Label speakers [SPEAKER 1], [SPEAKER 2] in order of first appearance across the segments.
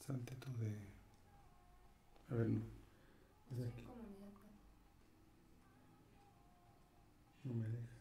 [SPEAKER 1] Salte tú de... A ver, no. Es aquí. No me dejes.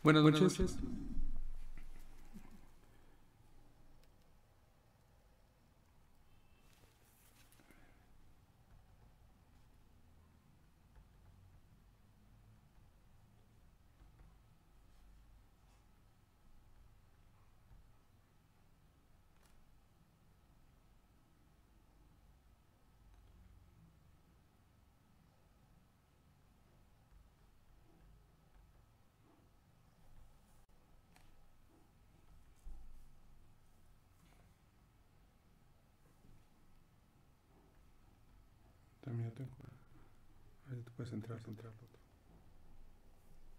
[SPEAKER 1] Buenas noches. También yo tengo. Ahí te puedes entrar al otro.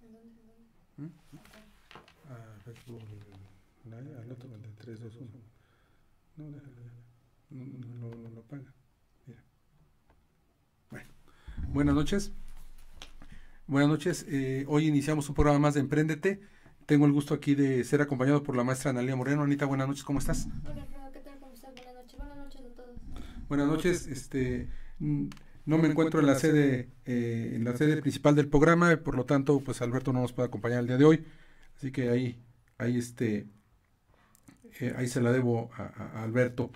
[SPEAKER 2] ¿En dónde?
[SPEAKER 1] ¿Mm? Facebook Live, al otro, el de 3, 2, 1. No, déjalo, no lo apaga. Mira. Bueno, buenas noches. Buenas noches. Hoy iniciamos un programa más de Emprendete. Tengo el gusto aquí de ser acompañado por la maestra Analía Moreno. Anita, buenas noches, ¿cómo estás?
[SPEAKER 2] Hola, Alfredo, ¿qué tal? ¿Cómo estás? Buenas noches. Buenas noches a todos.
[SPEAKER 1] Buenas noches. No me encuentro en la sede principal del programa, por lo tanto, pues Alberto no nos puede acompañar el día de hoy. Así que ahí se la debo a Alberto.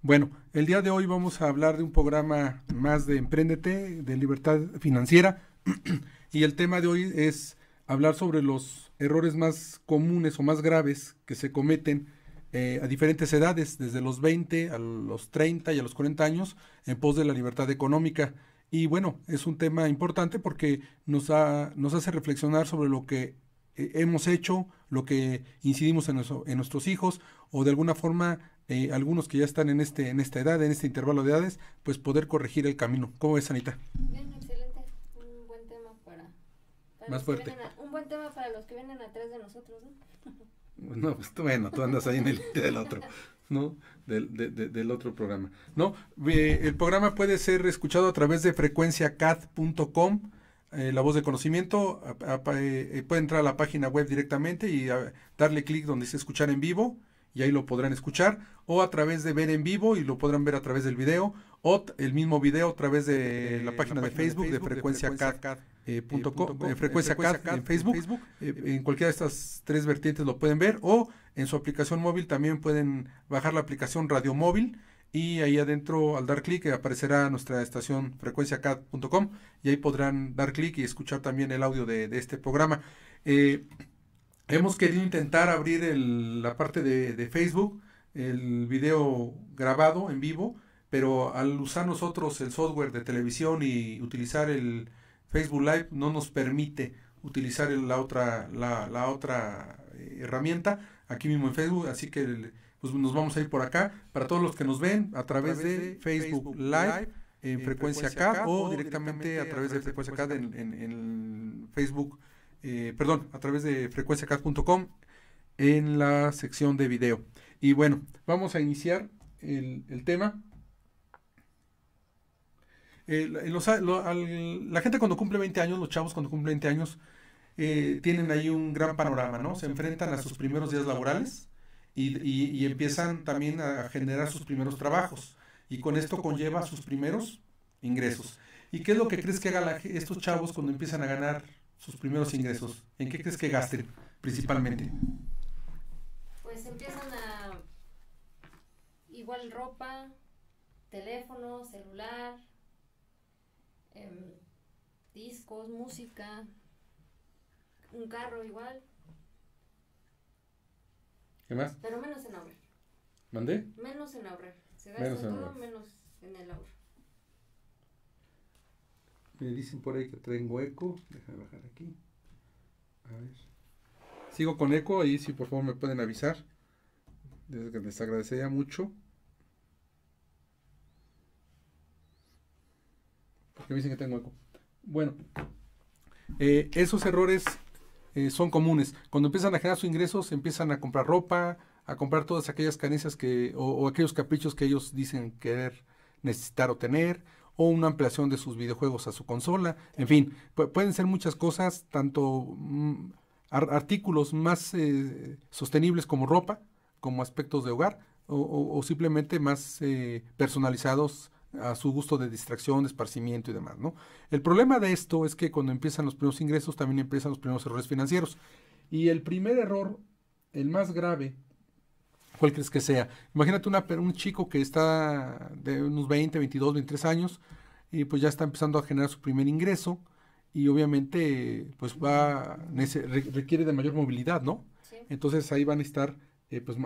[SPEAKER 1] Bueno, el día de hoy vamos a hablar de un programa más de Emprendete, de libertad financiera, y el tema de hoy es hablar sobre los errores más comunes o más graves que se cometen a diferentes edades, desde los 20 a los 30 y a los 40 años, en pos de la libertad económica. Y bueno, es un tema importante porque nos hace reflexionar sobre lo que hemos hecho, lo que incidimos en nuestros hijos, o de alguna forma algunos que ya están en esta edad, en este intervalo de edades, pues poder corregir el camino. ¿Cómo ves, Anita?
[SPEAKER 2] Bien, excelente. Un buen tema para
[SPEAKER 1] más fuerte.
[SPEAKER 2] Un buen tema para los que vienen atrás de nosotros, ¿no?
[SPEAKER 1] No, pues tú andas ahí en el del otro, ¿no? Del otro programa. No, el programa puede ser escuchado a través de frecuenciacad.com, la voz de conocimiento. Puede entrar a la página web directamente y darle clic donde dice escuchar en vivo, y ahí lo podrán escuchar, o a través de ver en vivo y lo podrán ver a través del video, o el mismo video a través de la página de Facebook de frecuenciacad.com, Frecuencia CAD en Facebook. En cualquiera de estas tres vertientes lo pueden ver, o en su aplicación móvil también pueden bajar la aplicación Radio Móvil, y ahí adentro al dar clic aparecerá nuestra estación frecuenciacad.com, y ahí podrán dar clic y escuchar también el audio de este programa. Hemos querido intentar abrir la parte de Facebook, el video grabado en vivo, pero al usar nosotros el software de televisión y utilizar el Facebook Live no nos permite utilizar la otra herramienta aquí mismo en Facebook, así que pues nos vamos a ir por acá. Para todos los que nos ven a través de Facebook Live en Frecuencia CAD, o directamente a través de Frecuencia CAD en Facebook, a través de frecuenciacad.com en la sección de video. Y bueno, vamos a iniciar el tema. La gente cuando cumple 20 años, los chavos cuando cumplen 20 años, tienen ahí un gran panorama, ¿no? Se enfrentan a sus primeros días laborales y empiezan también a generar sus primeros trabajos, y con esto conlleva sus primeros ingresos. ¿Y qué es lo que crees que hagan estos chavos cuando empiezan a ganar sus primeros ingresos? ¿En qué crees que gasten principalmente?
[SPEAKER 2] Pues empiezan a igual ropa, teléfono, celular, discos, música, un carro igual,
[SPEAKER 1] ¿Qué más?
[SPEAKER 2] pero menos en ahorrar.
[SPEAKER 1] ¿Mandé?
[SPEAKER 2] Menos en ahorrar. Se
[SPEAKER 1] Menos
[SPEAKER 2] gasta
[SPEAKER 1] en
[SPEAKER 2] todo
[SPEAKER 1] ahorrar.
[SPEAKER 2] menos en el ahorro.
[SPEAKER 1] Me dicen por ahí que tengo eco. Déjame bajar aquí. A ver. Sigo con eco, ahí sí por favor me pueden avisar. Les agradecería mucho. Porque me dicen que tengo eco. Bueno, esos errores son comunes. Cuando empiezan a generar sus ingresos, empiezan a comprar ropa, a comprar todas aquellas carencias o aquellos caprichos que ellos dicen querer necesitar o tener, o una ampliación de sus videojuegos a su consola. En fin, pueden ser muchas cosas, tanto artículos más sostenibles como ropa, como aspectos de hogar, o simplemente más personalizados a su gusto de distracción, de esparcimiento y demás, ¿no? El problema de esto es que cuando empiezan los primeros ingresos también empiezan los primeros errores financieros. Y el primer error, el más grave, ¿cuál crees que sea? Imagínate un chico que está de unos 20, 22, 23 años y pues ya está empezando a generar su primer ingreso y obviamente pues requiere de mayor movilidad, ¿no?
[SPEAKER 2] Sí.
[SPEAKER 1] Entonces ahí van a estar pues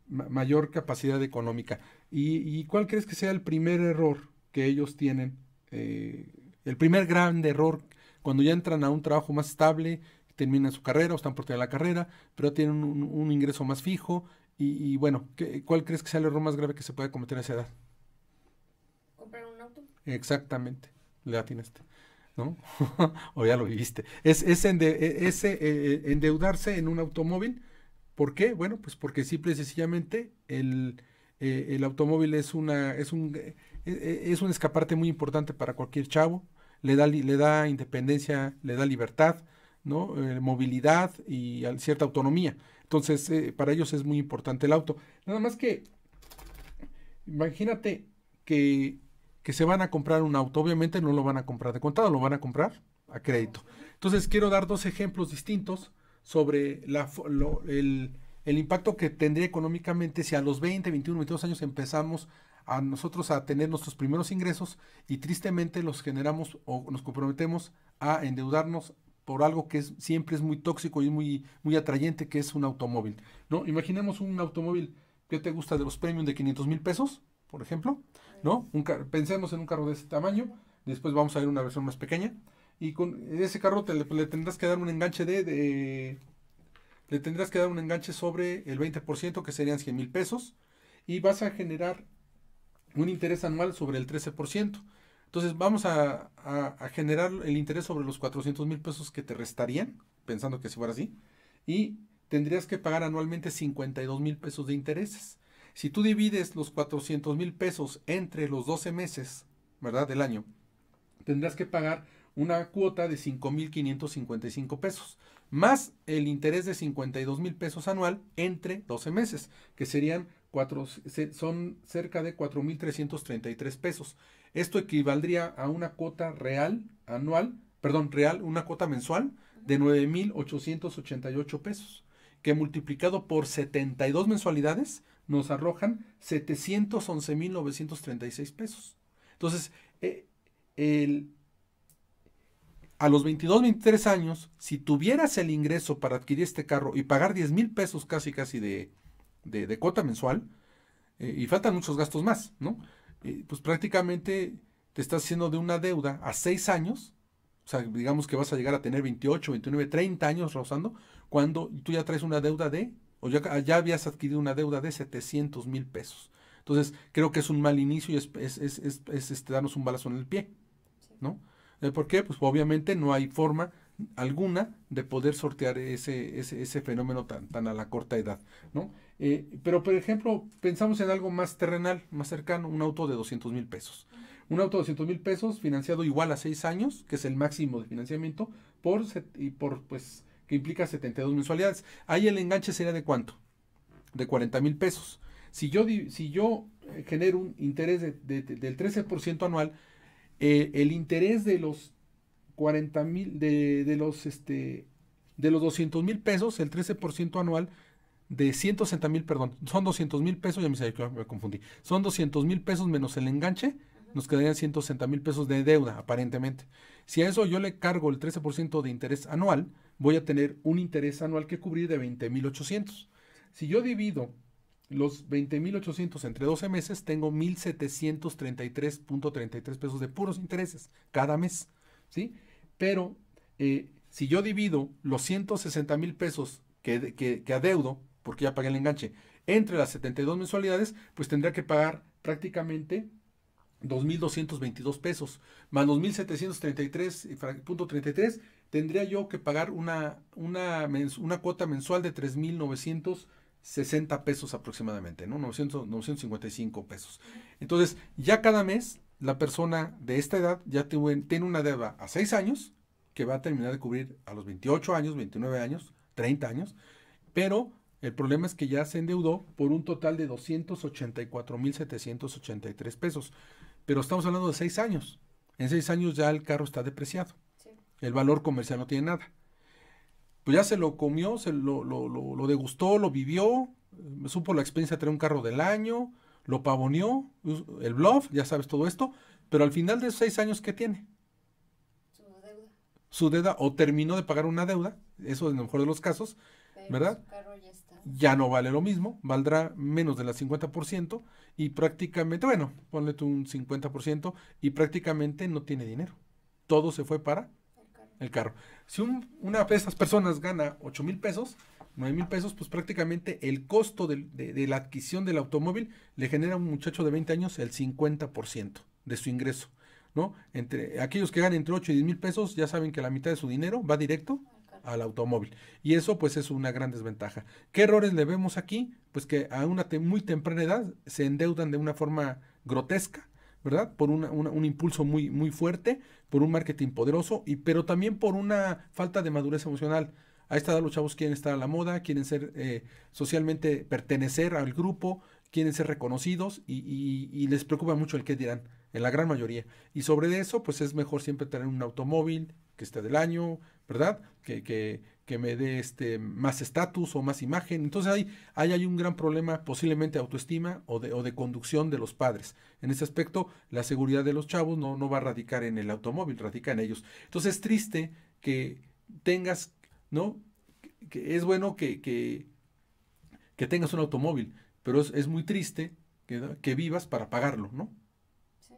[SPEAKER 1] mayor capacidad económica. ¿Y cuál crees que sea el primer error que ellos tienen? El primer gran error cuando ya entran a un trabajo más estable, terminan su carrera o están por terminar la carrera, pero tienen un ingreso más fijo. Y bueno, ¿cuál crees que sea el error más grave que se puede cometer a esa edad?
[SPEAKER 2] ¿Comprar un auto?
[SPEAKER 1] Exactamente, le atinaste, ¿no? O ya lo viviste. Endeudarse en un automóvil. ¿Por qué? Bueno, pues porque simple y sencillamente el automóvil es un escaparate muy importante para cualquier chavo. Le da independencia, le da libertad, ¿no? Movilidad y cierta autonomía. Entonces, para ellos es muy importante el auto. Nada más que, imagínate que se van a comprar un auto. Obviamente no lo van a comprar de contado, lo van a comprar a crédito. Entonces, quiero dar dos ejemplos distintos sobre el impacto que tendría económicamente si a los 20, 21, 22 años empezamos a nosotros a tener nuestros primeros ingresos y tristemente los generamos o nos comprometemos a endeudarnos por algo que siempre es muy tóxico y muy, muy atrayente, que es un automóvil, ¿no? Imaginemos un automóvil que te gusta de los premium de 500,000 pesos, por ejemplo, ¿no? Pensemos en un carro de ese tamaño, después vamos a ver una versión más pequeña, y con ese carro le tendrás que dar un enganche le tendrás que dar un enganche sobre el 20%, que serían 100,000 pesos, y vas a generar un interés anual sobre el 13%. Entonces vamos a generar el interés sobre los 400,000 pesos que te restarían, pensando que si fuera así, y tendrías que pagar anualmente 52,000 pesos de intereses. Si tú divides los 400,000 pesos entre los 12 meses, ¿verdad?, del año, tendrás que pagar una cuota de 5,555 pesos, más el interés de 52,000 pesos anual entre 12 meses, que son cerca de 4,333 pesos. Esto equivaldría a una cuota una cuota mensual de 9,888 pesos, que multiplicado por 72 mensualidades nos arrojan 711,936 pesos. Entonces, a los 22, 23 años, si tuvieras el ingreso para adquirir este carro y pagar 10,000 pesos casi de cuota mensual, y faltan muchos gastos más, ¿no? Pues prácticamente te estás haciendo de una deuda a 6 años, o sea, digamos que vas a llegar a tener 28, 29, 30 años rozando, cuando tú ya traes una deuda o ya habías adquirido una deuda de 700,000 pesos. Entonces, creo que es un mal inicio y es darnos un balazo en el pie, ¿no? ¿Por qué? Pues obviamente no hay forma alguna de poder sortear ese fenómeno tan a la corta edad, ¿no? Pero, por ejemplo, pensamos en algo más terrenal, más cercano, un auto de 200,000 pesos. Un auto de 200,000 pesos financiado igual a 6 años, que es el máximo de financiamiento, pues, que implica 72 mensualidades. Ahí el enganche sería ¿de cuánto? De 40,000 pesos. Si yo genero un interés del 13% anual, el interés de los 40,000, de los 200,000 pesos, el 13% anual de 160,000, perdón, son 200,000 pesos, ya me confundí, son 200,000 pesos menos el enganche, nos quedarían 160,000 pesos de deuda, aparentemente. Si a eso yo le cargo el 13% de interés anual, voy a tener un interés anual que cubrir de 20,800. Si yo divido los 20,800 entre 12 meses, tengo 1,733.33 pesos de puros intereses cada mes, ¿sí? Pero si yo divido los 160,000 pesos que adeudo, porque ya pagué el enganche, entre las 72 mensualidades, pues tendría que pagar prácticamente 2,222 pesos, más los 1,733.33, tendría yo que pagar una cuota mensual de 3,960 pesos aproximadamente, ¿no? 955 pesos. Entonces, ya cada mes, la persona de esta edad ya tiene una deuda a 6 años, que va a terminar de cubrir a los 28 años, 29 años, 30 años, pero el problema es que ya se endeudó por un total de 284,783 pesos. Pero estamos hablando de 6 años. En 6 años ya el carro está depreciado. Sí. El valor comercial no tiene nada. Pues ya se lo comió, lo degustó, lo vivió, supo la experiencia de tener un carro del año, lo pavoneó, el bluff, ya sabes todo esto, pero al final de esos 6 años, ¿qué tiene? Su deuda, o terminó de pagar una deuda, eso es en el mejor de los casos, pero ¿verdad? Su carro ya no vale lo mismo, valdrá menos del 50% y prácticamente, bueno, ponle tú un 50% y prácticamente no tiene dinero. Todo se fue para el carro. Si una de esas personas gana 8,000 pesos, 9,000 pesos, pues prácticamente el costo de la adquisición del automóvil le genera a un muchacho de 20 años el 50% de su ingreso, ¿no? Entre aquellos que ganan entre 8 y 10 mil pesos, ya saben que la mitad de su dinero va directo al automóvil. Y eso pues es una gran desventaja. ¿Qué errores le vemos aquí? Pues que a una muy temprana edad se endeudan de una forma grotesca, ¿verdad? Por un impulso muy, muy fuerte, por un marketing poderoso, pero también por una falta de madurez emocional. A esta edad los chavos quieren estar a la moda, quieren ser socialmente, pertenecer al grupo, quieren ser reconocidos y les preocupa mucho el qué dirán, en la gran mayoría. Y sobre eso, pues es mejor siempre tener un automóvil que esté del año, ¿verdad? Que me dé más estatus o más imagen. Entonces ahí hay un gran problema, posiblemente de autoestima o de conducción de los padres. En ese aspecto, la seguridad de los chavos no va a radicar en el automóvil, radica en ellos. Entonces es triste que tengas, ¿no? Que es bueno que tengas un automóvil, pero es muy triste que vivas para pagarlo, ¿no?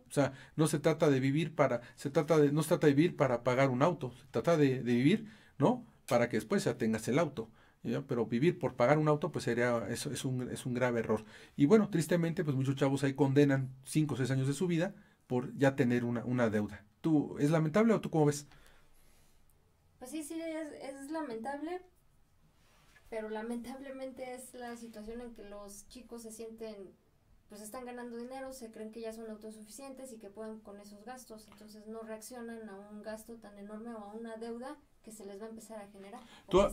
[SPEAKER 1] O sea, no se trata de vivir no se trata de vivir para pagar un auto, se trata de vivir, ¿no? Para que después ya tengas el auto, ¿ya? Pero vivir por pagar un auto, pues eso es un grave error. Y bueno, tristemente, pues muchos chavos ahí condenan 5 o 6 años de su vida por ya tener una deuda. ¿Es lamentable o tú cómo ves?
[SPEAKER 2] Pues sí, es lamentable, pero lamentablemente es la situación en que los chicos se sienten, pues están ganando dinero, se creen que ya son autosuficientes y que pueden con esos gastos, entonces no reaccionan a un gasto tan enorme o a una deuda que se les va a empezar a generar, que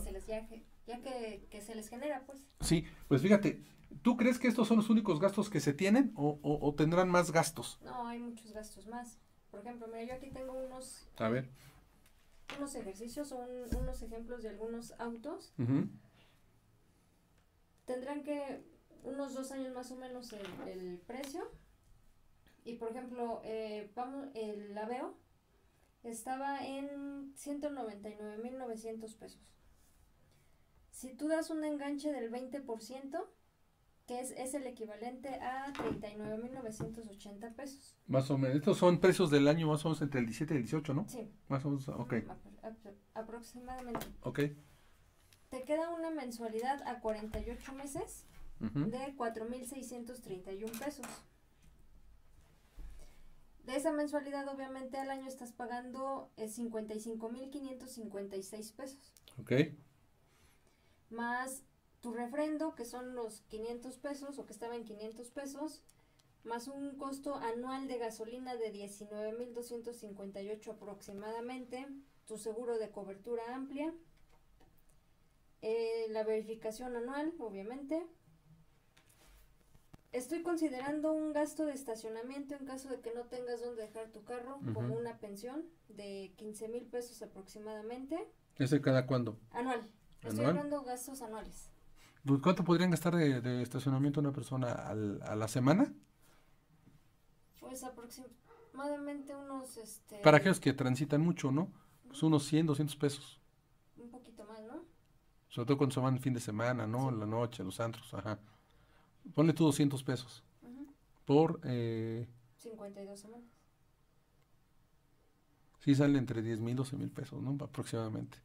[SPEAKER 2] se les genera, pues.
[SPEAKER 1] Sí, pues fíjate, ¿tú crees que estos son los únicos gastos que se tienen o tendrán más gastos?
[SPEAKER 2] No, hay muchos gastos más. Por ejemplo, mira, yo aquí tengo unos ejercicios o unos ejemplos de algunos autos.
[SPEAKER 1] Uh-huh.
[SPEAKER 2] Tendrán que unos 2 años más o menos el precio. Y por ejemplo, el Aveo estaba en 199,900 pesos. Si tú das un enganche del 20%, que es el equivalente a 39,980 pesos.
[SPEAKER 1] Más o menos. Estos son precios del año más o menos entre el 17 y el 18, ¿no?
[SPEAKER 2] Sí.
[SPEAKER 1] Más o menos, ok.
[SPEAKER 2] Aproximadamente.
[SPEAKER 1] Ok.
[SPEAKER 2] Te queda una mensualidad a 48 meses
[SPEAKER 1] Uh-huh.
[SPEAKER 2] de 4,631 pesos. De esa mensualidad, obviamente, al año estás pagando 55,556 pesos.
[SPEAKER 1] Ok.
[SPEAKER 2] Más tu refrendo, que son los 500 pesos, o que estaba en 500 pesos, más un costo anual de gasolina de 19,258 aproximadamente, tu seguro de cobertura amplia, la verificación anual, obviamente. Estoy considerando un gasto de estacionamiento en caso de que no tengas donde dejar tu carro,
[SPEAKER 1] Uh-huh.
[SPEAKER 2] como una pensión de 15,000 pesos aproximadamente.
[SPEAKER 1] ¿Ese cada cuándo?
[SPEAKER 2] Anual. Estoy hablando gastos anuales.
[SPEAKER 1] ¿Cuánto podrían gastar de estacionamiento una persona a la semana?
[SPEAKER 2] Pues aproximadamente unos,
[SPEAKER 1] Para aquellos que transitan mucho, ¿no? Pues unos 100, 200 pesos.
[SPEAKER 2] un poquito más, ¿no?
[SPEAKER 1] Sobre todo cuando se van el fin de semana, ¿no?
[SPEAKER 2] Sí.
[SPEAKER 1] En la noche, los antros, ajá. Ponle tú 200 pesos
[SPEAKER 2] Ujú.
[SPEAKER 1] por,
[SPEAKER 2] 52 semanas.
[SPEAKER 1] sí sale entre 10,000, 12,000 pesos, ¿no? Aproximadamente.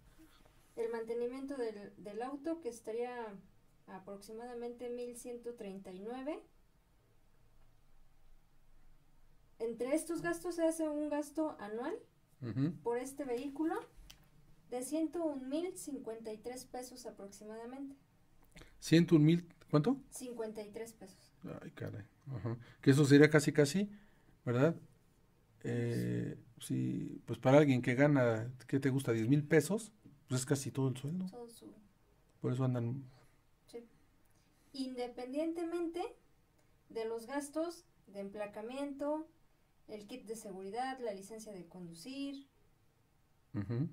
[SPEAKER 2] El mantenimiento del auto, que estaría aproximadamente 1,139. Entre estos gastos se hace un gasto anual
[SPEAKER 1] Ujú.
[SPEAKER 2] por este vehículo de 101,053 pesos aproximadamente.
[SPEAKER 1] 101,000, ¿cuánto?
[SPEAKER 2] 53 pesos.
[SPEAKER 1] Ay, caray. Ajá. Que eso sería casi, ¿verdad? Sí, pues para alguien que gana, ¿qué te gusta? 10,000 pesos, pues es casi todo el sueldo.
[SPEAKER 2] Todo su,
[SPEAKER 1] Por eso andan.
[SPEAKER 2] sí. Independientemente de los gastos de emplacamiento, el kit de seguridad, la licencia de conducir,
[SPEAKER 1] Ujú.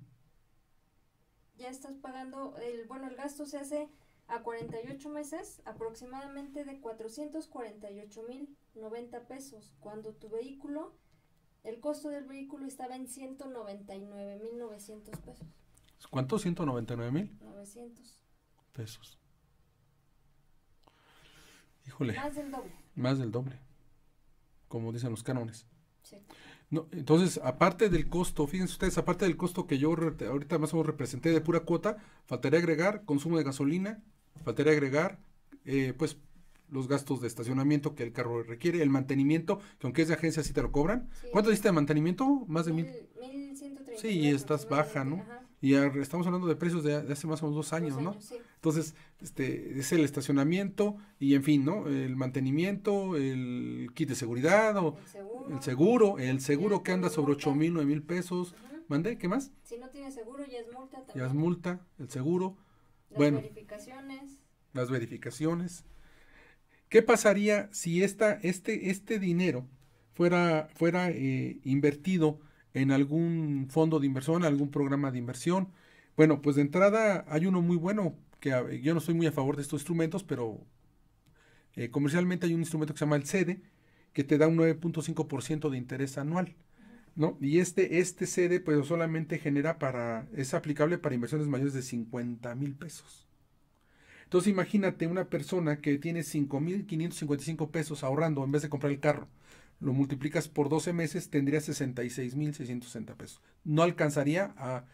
[SPEAKER 2] ya estás pagando, el gasto se hace a 48 meses, aproximadamente de 448,090 pesos, cuando tu vehículo, el costo del vehículo estaba en 199,900 pesos.
[SPEAKER 1] ¿Cuánto? 199,000
[SPEAKER 2] 900.
[SPEAKER 1] pesos. Híjole,
[SPEAKER 2] Más del doble.
[SPEAKER 1] más del doble, como dicen los cánones.
[SPEAKER 2] Sí.
[SPEAKER 1] No, entonces, aparte del costo, fíjense ustedes, aparte del costo que yo ahorita más o menos representé de pura cuota, faltaría agregar consumo de gasolina, faltaría agregar, pues, los gastos de estacionamiento que el carro requiere, el mantenimiento, que aunque es de agencia sí te lo cobran.
[SPEAKER 2] Sí.
[SPEAKER 1] ¿Cuánto diste de mantenimiento? Más de 1,000.
[SPEAKER 2] 1,139.
[SPEAKER 1] Sí, estás baja, ¿no?
[SPEAKER 2] Ajá.
[SPEAKER 1] Y estamos hablando de precios de hace más o menos 2 años, ¿no?
[SPEAKER 2] Sí.
[SPEAKER 1] Entonces, es el estacionamiento y en fin, ¿no? El mantenimiento, el kit de seguridad o el seguro que anda sobre 8,000, 9,000 pesos.
[SPEAKER 2] Ujú.
[SPEAKER 1] ¿Mandé? ¿Qué más?
[SPEAKER 2] Si no tiene seguro ya es multa también.
[SPEAKER 1] Ya es multa, el seguro,
[SPEAKER 2] Las
[SPEAKER 1] bueno.
[SPEAKER 2] verificaciones.
[SPEAKER 1] Las verificaciones. ¿Qué pasaría si este dinero fuera invertido en algún fondo de inversión, algún programa de inversión? Bueno, pues de entrada hay uno muy bueno, que yo no estoy muy a favor de estos instrumentos, pero comercialmente hay un instrumento que se llama el CEDE, que te da un 9.5% de interés anual, ¿no? Y este CEDE pues solamente es aplicable para inversiones mayores de 50,000 pesos. Entonces imagínate una persona que tiene 5,555 pesos ahorrando en vez de comprar el carro. Lo multiplicas por 12 meses, tendría 66,660 pesos. No alcanzaría a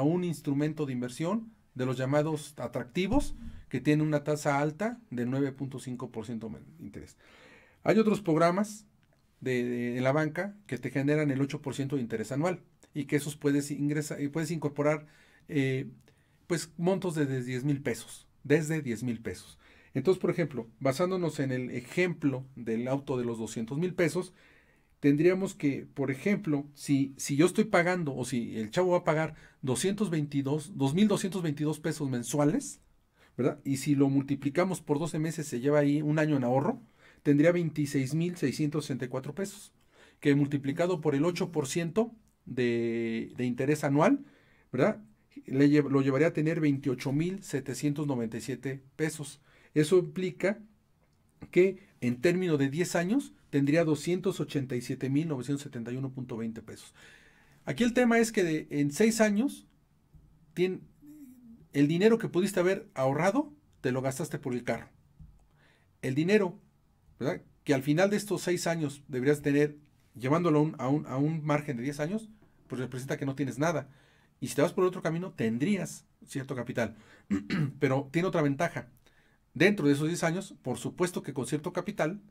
[SPEAKER 1] un instrumento de inversión de los llamados atractivos que tiene una tasa alta del 9.5% de interés. Hay otros programas de la banca que te generan el 8% de interés anual y que esos puedes incorporar pues montos de 10,000 pesos. Desde 10,000 pesos. Entonces, por ejemplo, basándonos en el ejemplo del auto de los 200,000 pesos, tendríamos que, por ejemplo, si yo estoy pagando o si el chavo va a pagar 2,222 pesos mensuales, ¿verdad? Y si lo multiplicamos por 12 meses, se lleva ahí un año en ahorro, tendría 26,664 pesos, que multiplicado por el 8% de interés anual, ¿verdad? Lo llevaría a tener 28,797 pesos. Eso implica que en términos de 10 años tendría 287,971.20 pesos. Aquí el tema es que en 6 años el dinero que pudiste haber ahorrado te lo gastaste por el carro. El dinero, ¿verdad?, que al final de estos 6 años deberías tener, llevándolo a un margen de 10 años, pues representa que no tienes nada. Y si te vas por otro camino, tendrías cierto capital. Pero tiene otra ventaja. Dentro de esos 10 años, por supuesto que con cierto capital,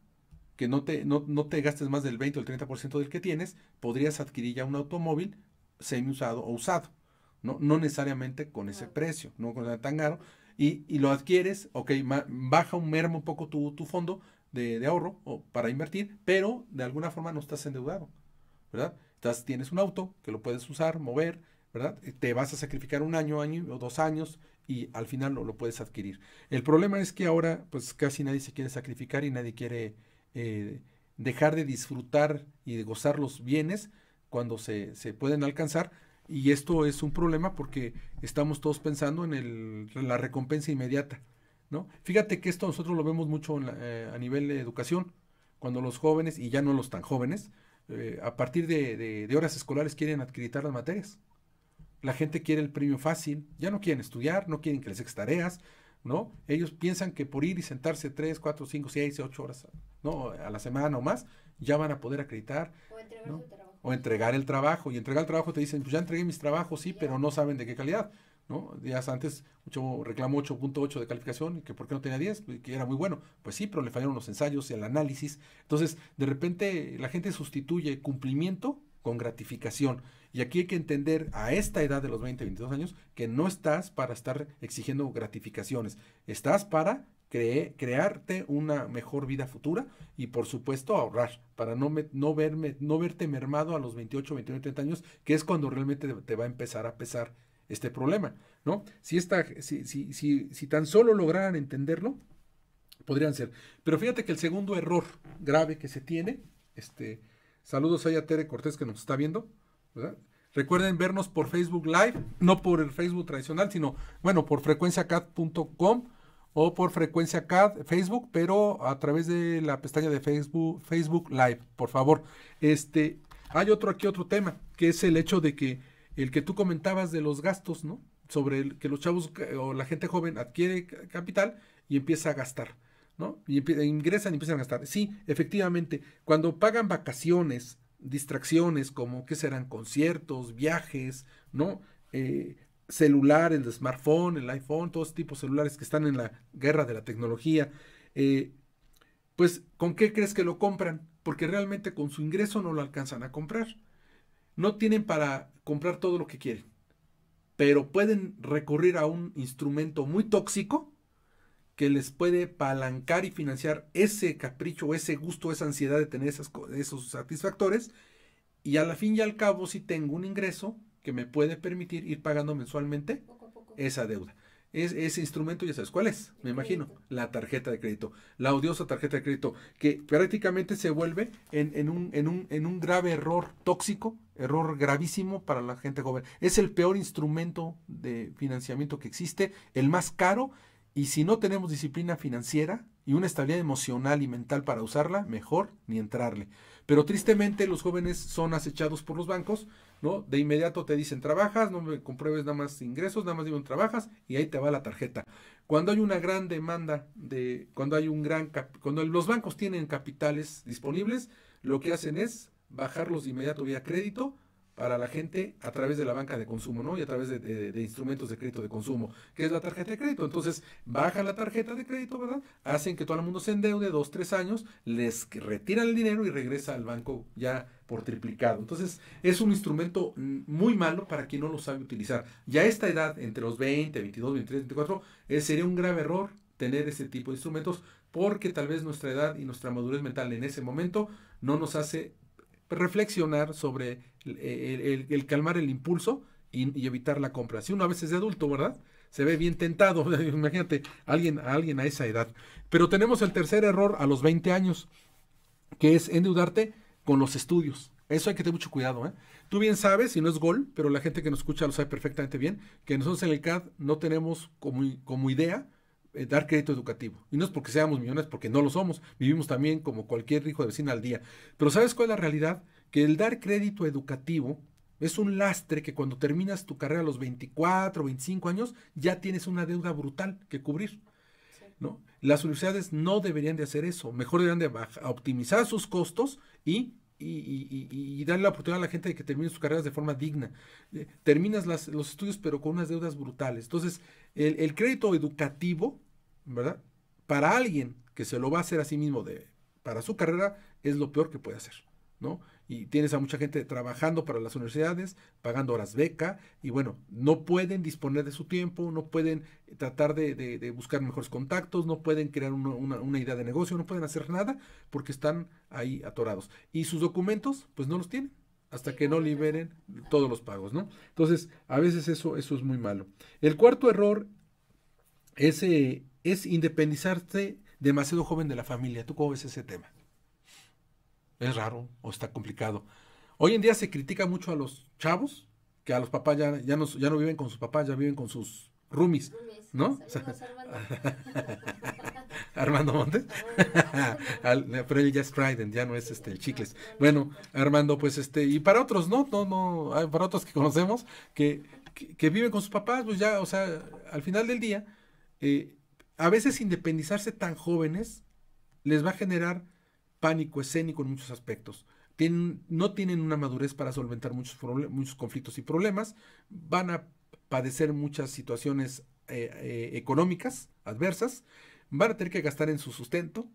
[SPEAKER 1] que no te gastes más del 20 o el 30% del que tienes, podrías adquirir ya un automóvil semi-usado o usado. No necesariamente con ese precio, no con tan caro. Y lo adquieres, ok, baja un poco tu fondo de ahorro para invertir, pero de alguna forma no estás endeudado, ¿verdad? Entonces tienes un auto que lo puedes usar, mover, ¿verdad? Te vas a sacrificar un año o 2 años y al final lo puedes adquirir. El problema es que ahora pues casi nadie se quiere sacrificar y nadie quiere dejar de disfrutar y de gozar los bienes cuando se pueden alcanzar, y esto es un problema porque estamos todos pensando en la recompensa inmediata, ¿no? Fíjate que esto nosotros lo vemos mucho a nivel de educación, cuando los jóvenes, y ya no los tan jóvenes, A partir de horas escolares quieren acreditar las materias. La gente quiere el premio fácil, ya no quieren estudiar, no quieren que les dejes tareas, ¿no? Ellos piensan que por ir y sentarse 3, 4, 5, 6, 8 horas, ¿no? A la semana o más, ya van a poder acreditar.
[SPEAKER 2] O entregar,
[SPEAKER 1] ¿no?
[SPEAKER 2] su trabajo.
[SPEAKER 1] O entregar el trabajo. Y entregar el trabajo te dicen, pues ya entregué mis trabajos, sí,
[SPEAKER 2] Ya.
[SPEAKER 1] pero no saben de qué calidad, ¿no? Días antes reclamó 8.8 de calificación y que por qué no tenía 10, que era muy bueno. Pues sí, pero le fallaron los ensayos y el análisis. Entonces, de repente, la gente sustituye cumplimiento con gratificación. Y aquí hay que entender a esta edad de los 20, 22 años que no estás para estar exigiendo gratificaciones. Estás para crearte una mejor vida futura y por supuesto ahorrar para no verte mermado a los 28, 29, 30 años, que es cuando realmente te va a empezar a pesar este problema, ¿no? Si tan solo lograran entenderlo, podrían ser. Pero fíjate que el segundo error grave que se tiene, saludos a Tere Cortés que nos está viendo, ¿verdad? Recuerden vernos por Facebook Live, no por el Facebook tradicional, sino, bueno, por frecuenciacad.com o por frecuenciacad Facebook, pero a través de la pestaña de Facebook Live, por favor. Hay otro tema, que es el hecho de que el que tú comentabas de los gastos, ¿no? Sobre que los chavos o la gente joven adquiere capital y empieza a gastar, ¿no? Y ingresan y empiezan a gastar. Sí, efectivamente, cuando pagan vacaciones, distracciones como, ¿qué serán? Conciertos, viajes, ¿no? Celulares, el smartphone, el iPhone, todos tipos de celulares que están en la guerra de la tecnología, pues, ¿con qué crees que lo compran? Porque realmente con su ingreso no lo alcanzan a comprar. No tienen para comprar todo lo que quieren, pero pueden recurrir a un instrumento muy tóxico que les puede palancar y financiar ese capricho, ese gusto, esa ansiedad de tener esos satisfactores, y a la fin y al cabo sí tengo un ingreso que me puede permitir ir pagando mensualmente
[SPEAKER 2] Poco a poco.
[SPEAKER 1] esa deuda. Ese instrumento, ya sabes cuál es, me imagino, la tarjeta de crédito, la odiosa tarjeta de crédito, que prácticamente se vuelve en un grave error tóxico, error gravísimo para la gente joven. Es el peor instrumento de financiamiento que existe, el más caro, y si no tenemos disciplina financiera y una estabilidad emocional y mental para usarla, mejor ni entrarle. Pero tristemente los jóvenes son acechados por los bancos, ¿no? De inmediato te dicen, trabajas, no me compruebes nada más ingresos, nada más digo trabajas, y ahí te va la tarjeta. Cuando hay una gran demanda, cuando los bancos tienen capitales disponibles, lo que hacen es bajarlos de inmediato vía crédito para la gente a través de la banca de consumo, ¿no? Y a través de instrumentos de crédito de consumo, que es la tarjeta de crédito. Entonces, bajan la tarjeta de crédito, ¿verdad? Hacen que todo el mundo se endeude 2, 3 años, les retiran el dinero y regresa al banco ya por triplicado. Entonces, es un instrumento muy malo para quien no lo sabe utilizar. Ya a esta edad, entre los 20, 22, 23, 24, sería un grave error tener ese tipo de instrumentos, porque tal vez nuestra edad y nuestra madurez mental en ese momento no nos hace reflexionar sobre el calmar el impulso y evitar la compra. Si uno a veces de adulto, ¿verdad? Se ve bien tentado, imagínate, alguien a esa edad. Pero tenemos el tercer error a los 20 años, que es endeudarte con los estudios. Eso hay que tener mucho cuidado, ¿eh? Tú bien sabes, y no es gol, pero la gente que nos escucha lo sabe perfectamente bien, que nosotros en el CAD no tenemos como idea dar crédito educativo. Y no es porque seamos millones, porque no lo somos. Vivimos también como cualquier hijo de vecina al día. Pero ¿sabes cuál es la realidad? Que el dar crédito educativo es un lastre que cuando terminas tu carrera a los 24, 25 años, ya tienes una deuda brutal que cubrir, ¿no? Las universidades no deberían de hacer eso. Mejor deberían de optimizar sus costos y darle la oportunidad a la gente de que termine sus carreras de forma digna. Terminas los estudios pero con unas deudas brutales. Entonces, el crédito educativo, ¿verdad? Para alguien que se lo va a hacer a sí mismo para su carrera, es lo peor que puede hacer, ¿no? Y tienes a mucha gente trabajando para las universidades, pagando horas beca, y bueno, no pueden disponer de su tiempo, no pueden tratar de buscar mejores contactos, no pueden crear una idea de negocio, no pueden hacer nada porque están ahí atorados. Y sus documentos, pues no los tienen hasta que no liberen todos los pagos, ¿no? Entonces, a veces eso es muy malo. El cuarto error es independizarse demasiado joven de la familia. ¿Tú cómo ves ese tema? ¿Es raro o está complicado? Hoy en día se critica mucho a los chavos, que a los papás ya no viven con sus papás, ya viven con sus roomies, ¿no?
[SPEAKER 2] Saludos,
[SPEAKER 1] Armando Montes. Pero él ya es Trident, ya no es el Chicles. Bueno, Armando, pues y para otros, no, para otros que conocemos, que viven con sus papás, pues ya, o sea, al final del día, a veces independizarse tan jóvenes les va a generar pánico escénico en muchos aspectos. No tienen una madurez para solventar muchos conflictos y problemas, van a padecer muchas situaciones económicas adversas, van a tener que gastar en su sustento,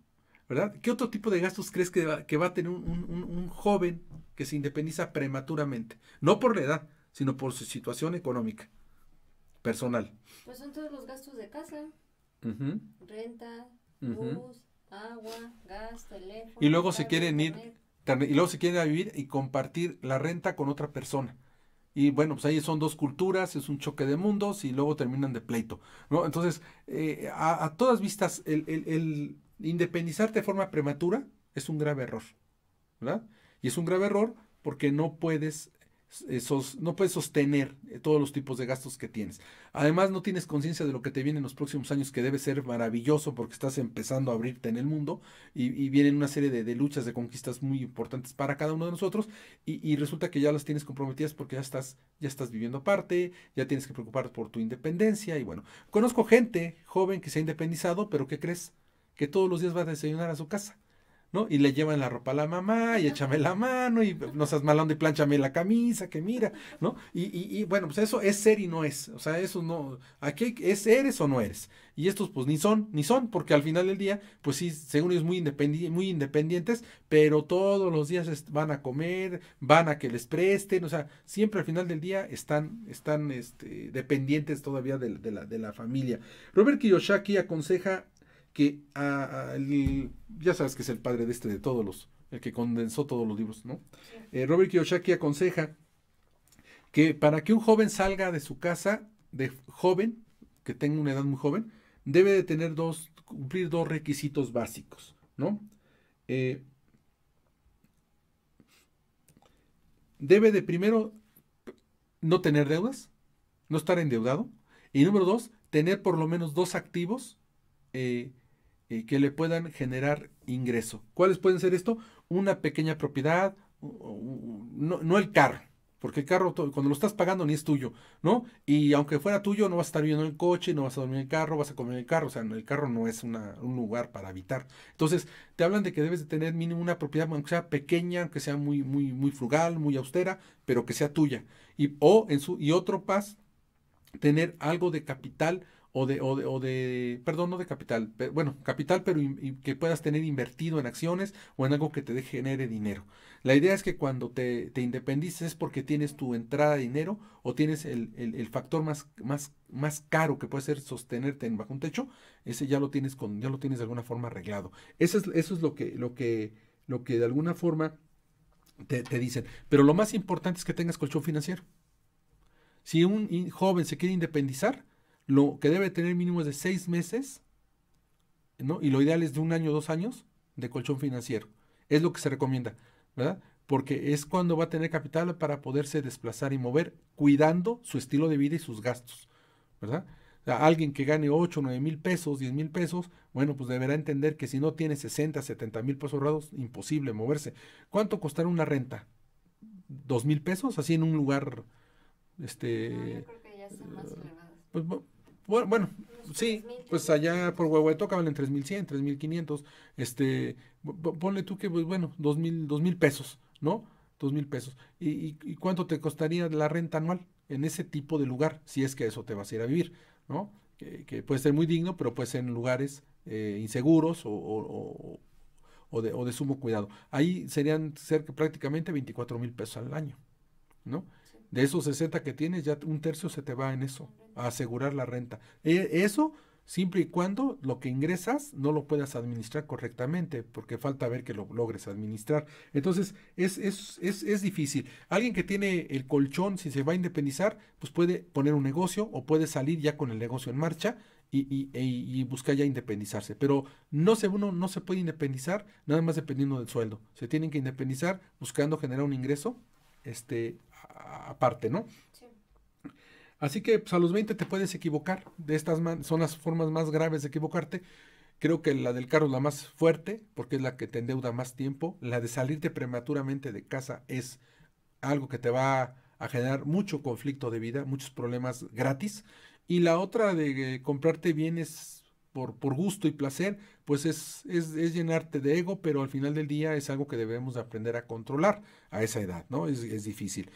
[SPEAKER 1] ¿verdad? ¿Qué otro tipo de gastos crees que va a tener un joven que se independiza prematuramente? No por la edad, sino por su situación económica, personal.
[SPEAKER 2] Pues son todos los gastos de casa, renta, luz, agua, gas, teléfono.
[SPEAKER 1] Y luego se quieren ir, y luego se quieren vivir y compartir la renta con otra persona. Y bueno, pues ahí son dos culturas, es un choque de mundos y luego terminan de pleito, ¿no? Entonces, a todas vistas, el independizarte de forma prematura es un grave error, ¿verdad? Y es un grave error porque no puedes sostener todos los tipos de gastos que tienes. Además, no tienes conciencia de lo que te viene en los próximos años, que debe ser maravilloso porque estás empezando a abrirte en el mundo y vienen una serie de luchas, de conquistas muy importantes para cada uno de nosotros y resulta que ya las tienes comprometidas porque ya estás viviendo aparte, ya tienes que preocuparte por tu independencia y bueno, conozco gente joven que se ha independizado, pero ¿qué crees? Que todos los días va a desayunar a su casa, ¿no? Y le llevan la ropa a la mamá y échame la mano y no seas malón y plánchame la camisa, que mira, ¿no? Y bueno, pues eso es ser y no es, o sea, eso no, aquí es eres o no eres. Y estos pues ni son, porque al final del día, pues sí, según ellos muy independientes, pero todos los días van a comer, van a que les presten, o sea, siempre al final del día están dependientes todavía de la familia. Robert Kiyosaki aconseja que ya sabes que es el padre de todos el que condensó todos los libros, ¿no? Robert Kiyosaki aconseja que para que un joven salga de su casa, de joven, que tenga una edad muy joven, debe de cumplir dos requisitos básicos, ¿no? Debe de primero no tener deudas, no estar endeudado, y número dos, tener por lo menos dos activos que le puedan generar ingreso. ¿Cuáles pueden ser esto? Una pequeña propiedad, no el carro, porque el carro cuando lo estás pagando ni es tuyo, ¿no? Y aunque fuera tuyo, no vas a estar viviendo en el coche, no vas a dormir en el carro, vas a comer en el carro, o sea, el carro no es un lugar para habitar. Entonces, te hablan de que debes de tener mínimo una propiedad, aunque sea pequeña, aunque sea muy, muy, muy frugal, muy austera, pero que sea tuya. Y otro paso, tener algo de capital perdón, no de capital, bueno, capital, pero que puedas tener invertido en acciones o en algo que te genere dinero. La idea es que cuando te independices es porque tienes tu entrada de dinero o tienes el factor más caro que puede ser sostenerte bajo un techo, ese ya lo tienes de alguna forma arreglado. Eso es lo que de alguna forma te dicen. Pero lo más importante es que tengas colchón financiero. Si un joven se quiere independizar, lo que debe tener mínimo es de 6 meses, ¿no? Y lo ideal es de 1 año, 2 años de colchón financiero. Es lo que se recomienda, ¿verdad? Porque es cuando va a tener capital para poderse desplazar y mover, cuidando su estilo de vida y sus gastos, ¿verdad? O sea, alguien que gane 8, 9 mil pesos, 10 mil pesos, bueno, pues deberá entender que si no tiene 60, 70 mil pesos ahorrados, imposible moverse. ¿Cuánto costará una renta? ¿2,000 pesos? Así en un lugar,
[SPEAKER 2] No, yo creo que ya están más elevadas.
[SPEAKER 1] Pues, bueno, sí, pues allá por Huehuetoca valen 3,100, 3,500, ponle tú que, pues bueno, 2,000 pesos, ¿no? 2,000 pesos. ¿Y cuánto te costaría la renta anual en ese tipo de lugar? Si es que a eso te vas a ir a vivir, ¿no? Que puede ser muy digno, pero puede ser en lugares inseguros o de sumo cuidado. Ahí serían prácticamente 24,000 pesos al año, ¿no? De esos 60 que tienes, ya un tercio se te va en eso, a asegurar la renta. Eso siempre y cuando lo que ingresas no lo puedas administrar correctamente, porque falta ver que lo logres administrar. Entonces, es difícil. Alguien que tiene el colchón, si se va a independizar, pues puede poner un negocio o puede salir ya con el negocio en marcha y buscar ya independizarse. Pero uno no se puede independizar nada más dependiendo del sueldo. Se tienen que independizar buscando generar un ingreso aparte, ¿no?
[SPEAKER 2] Sí.
[SPEAKER 1] Así que pues, a los 20 te puedes equivocar. Son las formas más graves de equivocarte. Creo que la del carro es la más fuerte porque es la que te endeuda más tiempo. La de salirte prematuramente de casa es algo que te va a generar mucho conflicto de vida, muchos problemas gratis. Y la otra de comprarte bienes por gusto y placer, pues es llenarte de ego, pero al final del día es algo que debemos de aprender a controlar a esa edad, ¿no? Es difícil.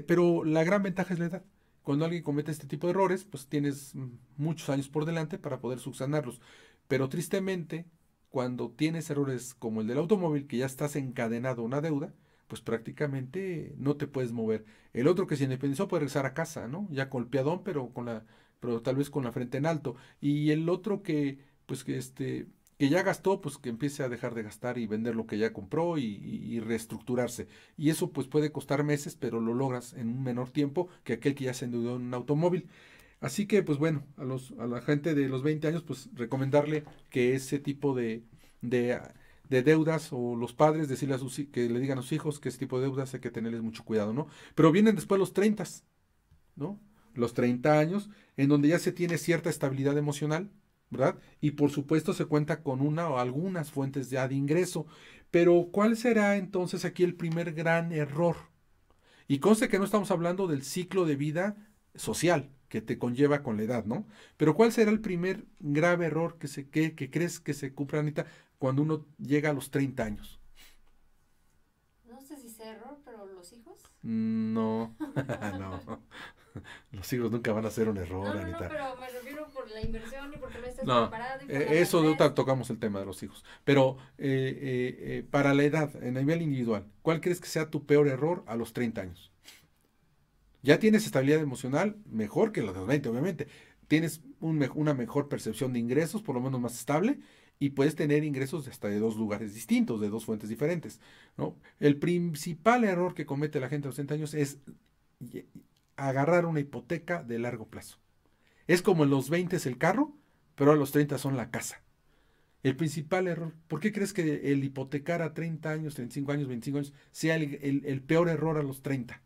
[SPEAKER 1] Pero la gran ventaja es la edad. Cuando alguien comete este tipo de errores, pues tienes muchos años por delante para poder subsanarlos. Pero tristemente, cuando tienes errores como el del automóvil, que ya estás encadenado a una deuda, pues prácticamente no te puedes mover. El otro que se independizó puede regresar a casa, ¿no? Ya golpeadón, pero tal vez con la frente en alto. Y el otro pues que ya gastó, pues que empiece a dejar de gastar y vender lo que ya compró y reestructurarse. Y eso pues puede costar meses, pero lo logras en un menor tiempo que aquel que ya se endeudó en un automóvil. Así que, pues bueno, a la gente de los 20 años, pues recomendarle que ese tipo de, de deudas o los padres decirle que le digan a sus hijos que ese tipo de deudas hay que tenerles mucho cuidado, ¿no? Pero vienen después los 30, ¿no? Los 30 años, en donde ya se tiene cierta estabilidad emocional, ¿verdad? Y por supuesto se cuenta con una o algunas fuentes ya de ingreso. Pero ¿cuál será entonces aquí el primer gran error? Y conste que no estamos hablando del ciclo de vida social que te conlleva con la edad, ¿no? Pero ¿cuál será el primer grave error que crees que se cumpla, Anita, cuando uno llega a los 30 años?
[SPEAKER 2] No sé si sea error, pero los hijos.
[SPEAKER 1] No, no. Los hijos nunca van a ser un error,
[SPEAKER 2] No,
[SPEAKER 1] Anita.
[SPEAKER 2] pero me refiero por la inversión y porque no estás
[SPEAKER 1] No,
[SPEAKER 2] preparado y por la
[SPEAKER 1] eso de
[SPEAKER 2] madurez.
[SPEAKER 1] otra tocamos el tema de los hijos. Pero para la edad, en nivel individual, ¿cuál crees que sea tu peor error a los 30 años? Ya tienes estabilidad emocional mejor que la de los 20, obviamente. Tienes una mejor percepción de ingresos, por lo menos más estable, y puedes tener ingresos hasta de dos lugares distintos, de dos fuentes diferentes, ¿no? El principal error que comete la gente a los 30 años es agarrar una hipoteca de largo plazo. Es como en los 20 es el carro, pero a los 30 son la casa. El principal error, ¿por qué crees que el hipotecar a 30 años, 35 años, 25 años sea el peor error a los 30?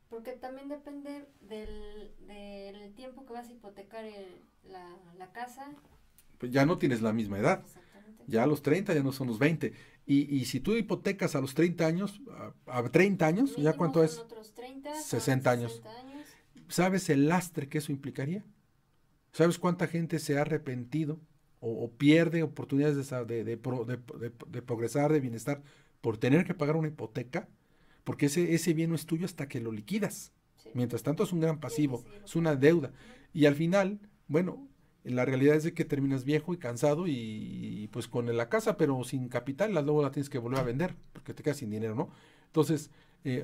[SPEAKER 2] Porque también depende del tiempo que vas a hipotecar la casa.
[SPEAKER 1] Pues ya no tienes la misma edad.
[SPEAKER 2] Exactamente.
[SPEAKER 1] Ya a los 30 ya no son los 20. Y si tú hipotecas a los 30 años, a 30 años, ¿ya
[SPEAKER 2] Mínimo
[SPEAKER 1] cuánto
[SPEAKER 2] son
[SPEAKER 1] es?
[SPEAKER 2] otros 30, son
[SPEAKER 1] 60 años.
[SPEAKER 2] 60 años.
[SPEAKER 1] ¿Sabes el lastre que eso implicaría? ¿Sabes cuánta gente se ha arrepentido o pierde oportunidades de progresar, de bienestar, por tener que pagar una hipoteca? Porque ese bien no es tuyo hasta que lo liquidas.
[SPEAKER 2] Sí.
[SPEAKER 1] Mientras tanto es un gran
[SPEAKER 2] Tienes que
[SPEAKER 1] pasivo,
[SPEAKER 2] seguirlo
[SPEAKER 1] es una
[SPEAKER 2] pagando.
[SPEAKER 1] deuda.
[SPEAKER 2] Ujú.
[SPEAKER 1] Y al final, bueno, la realidad es de que terminas viejo y cansado y pues con la casa, pero sin capital, luego la tienes que volver a vender porque te quedas sin dinero, ¿no? Entonces,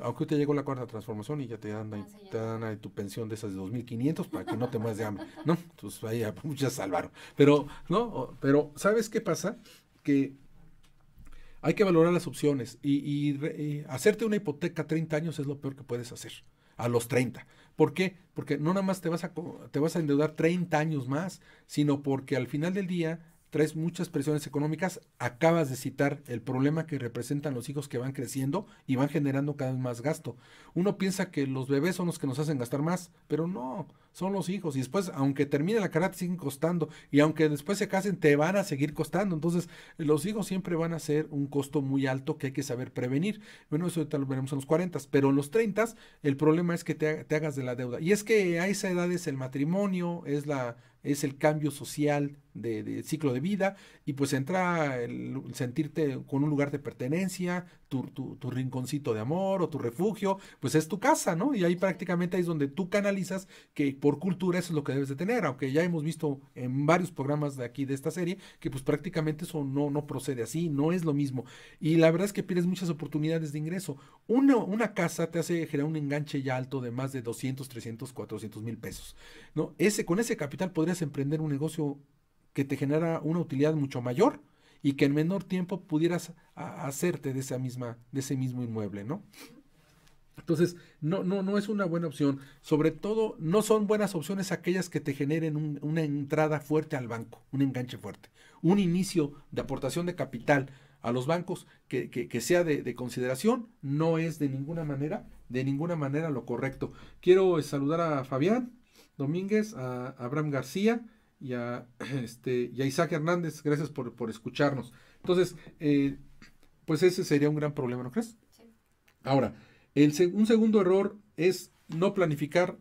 [SPEAKER 1] aunque te llegó la cuarta transformación y ya
[SPEAKER 2] Ah, sí,
[SPEAKER 1] te
[SPEAKER 2] ya.
[SPEAKER 1] dan ahí tu pensión de esas de 2.500 para que no te mueras de hambre, ¿no? Entonces ahí muchas salvaron. Pero, ¿no? Pero, ¿sabes qué pasa? Que hay que valorar las opciones y hacerte una hipoteca a 30 años es lo peor que puedes hacer. A los 30. ¿Por qué? Porque no nada más te vas a endeudar 30 años más, sino porque al final del día traes muchas presiones económicas. Acabas de citar el problema que representan los hijos que van creciendo y van generando cada vez más gasto. Uno piensa que los bebés son los que nos hacen gastar más, pero no, son los hijos. Y después, aunque termine la carrera, te siguen costando. Y aunque después se casen, te van a seguir costando. Entonces, los hijos siempre van a ser un costo muy alto que hay que saber prevenir. Bueno, eso ahorita lo veremos en los 40, pero en los 30 el problema es que te hagas de la deuda. Y es que a esa edad es el matrimonio, es el cambio social de ciclo de vida, y pues entra el sentirte con un lugar de pertenencia, tu rinconcito de amor o tu refugio, pues es tu casa, ¿no? Y ahí prácticamente ahí es donde tú canalizas que por cultura eso es lo que debes de tener, aunque ya hemos visto en varios programas de aquí de esta serie que pues prácticamente eso no procede así, no es lo mismo. Y la verdad es que pierdes muchas oportunidades de ingreso. Una casa te hace generar un enganche ya alto de más de 200, 300, 400 mil pesos, ¿no? Con ese capital podrías emprender un negocio que te genera una utilidad mucho mayor y que en menor tiempo pudieras hacerte de ese mismo inmueble, ¿no? Entonces, no es una buena opción. Sobre todo, no son buenas opciones aquellas que te generen una entrada fuerte al banco, un enganche fuerte, un inicio de aportación de capital a los bancos que sea de consideración, no es de ninguna manera lo correcto. Quiero saludar a Fabián. Domínguez, a Abraham García y a Isaac Hernández. Gracias por escucharnos. Entonces, pues ese sería un gran problema, ¿no crees?
[SPEAKER 2] Sí.
[SPEAKER 1] Ahora, un segundo error es no planificar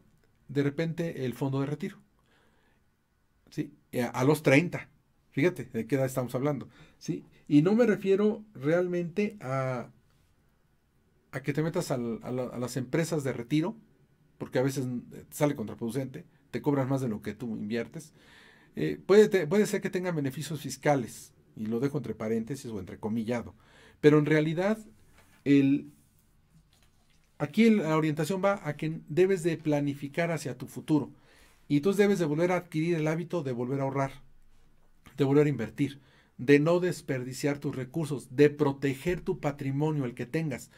[SPEAKER 1] de repente el fondo de retiro. ¿Sí? A los 30. Fíjate, ¿de qué edad estamos hablando? ¿Sí? Y no me refiero realmente a que te metas a las empresas de retiro, porque a veces sale contraproducente, te cobran más de lo que tú inviertes. Puede ser que tengan beneficios fiscales, y lo dejo entre paréntesis o entrecomillado, pero en realidad aquí la orientación va a que debes de planificar hacia tu futuro, y entonces debes de volver a adquirir el hábito de volver a ahorrar, de volver a invertir, de no desperdiciar tus recursos, de proteger tu patrimonio, el que tengas,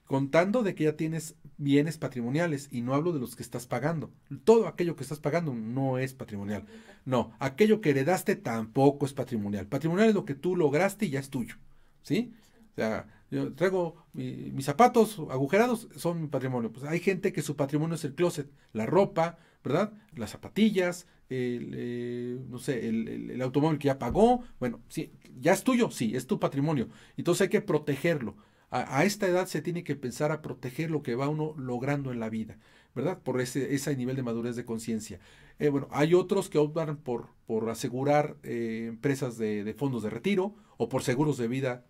[SPEAKER 1] contando de que ya tienes bienes patrimoniales, y no hablo de los que estás pagando. Todo aquello que estás pagando no es patrimonial. No, aquello que heredaste tampoco es patrimonial. Patrimonial es lo que tú lograste y ya es tuyo, ¿sí? O sea, yo traigo mis zapatos agujerados, son mi patrimonio. Pues hay gente que su patrimonio es el closet, la ropa, ¿verdad? Las zapatillas, no sé, el automóvil que ya pagó. Bueno, sí, ya es tuyo, sí, es tu patrimonio. Entonces hay que protegerlo. A esta edad se tiene que pensar a proteger lo que va uno logrando en la vida, ¿verdad? Por ese nivel de madurez de conciencia. Bueno, hay otros que optan por asegurar empresas de fondos de retiro o por seguros de vida,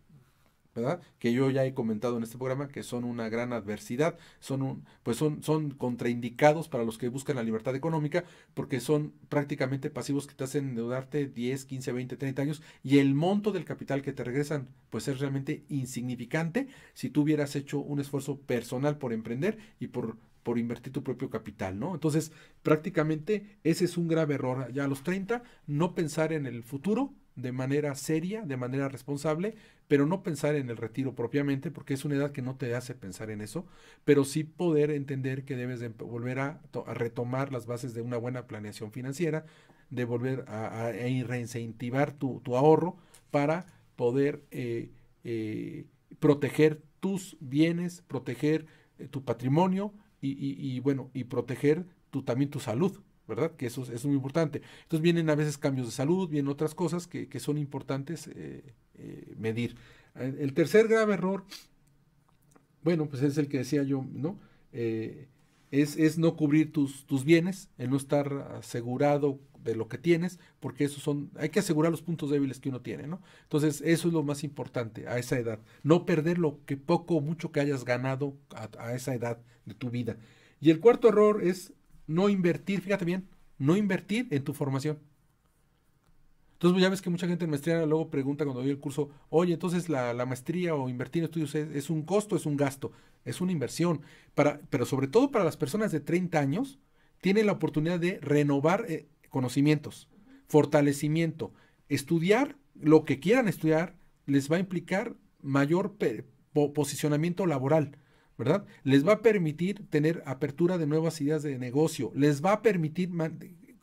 [SPEAKER 1] ¿verdad? Que yo ya he comentado en este programa que son una gran adversidad, son contraindicados para los que buscan la libertad económica, porque son prácticamente pasivos que te hacen endeudarte 10, 15, 20, 30 años, y el monto del capital que te regresan pues es realmente insignificante si tú hubieras hecho un esfuerzo personal por emprender y por invertir tu propio capital, ¿no? Entonces, prácticamente ese es un grave error. Ya a los 30, no pensar en el futuro de manera seria, de manera responsable, pero no pensar en el retiro propiamente, porque es una edad que no te hace pensar en eso, pero sí poder entender que debes de volver a retomar las bases de una buena planeación financiera, de volver a reincentivar tu ahorro para poder proteger tus bienes, proteger tu patrimonio bueno, y proteger también tu salud, ¿verdad? Que eso es muy importante. Entonces vienen a veces cambios de salud, vienen otras cosas que son importantes medir. El tercer grave error, bueno, pues es el que decía yo, ¿no? Es no cubrir tus bienes, el no estar asegurado de lo que tienes, porque hay que asegurar los puntos débiles que uno tiene, ¿no? Entonces, eso es lo más importante a esa edad. No perder lo que poco o mucho que hayas ganado a esa edad de tu vida. Y el cuarto error es no invertir, fíjate bien, no invertir en tu formación. Entonces, ya ves que mucha gente en maestría luego pregunta cuando doy el curso, oye, entonces la maestría o invertir en estudios es un costo, es un gasto, es una inversión. Pero sobre todo para las personas de 30 años, tienen la oportunidad de renovar conocimientos, fortalecimiento. Estudiar lo que quieran estudiar les va a implicar mayor posicionamiento laboral, ¿verdad? Les va a permitir tener apertura de nuevas ideas de negocio, les va a permitir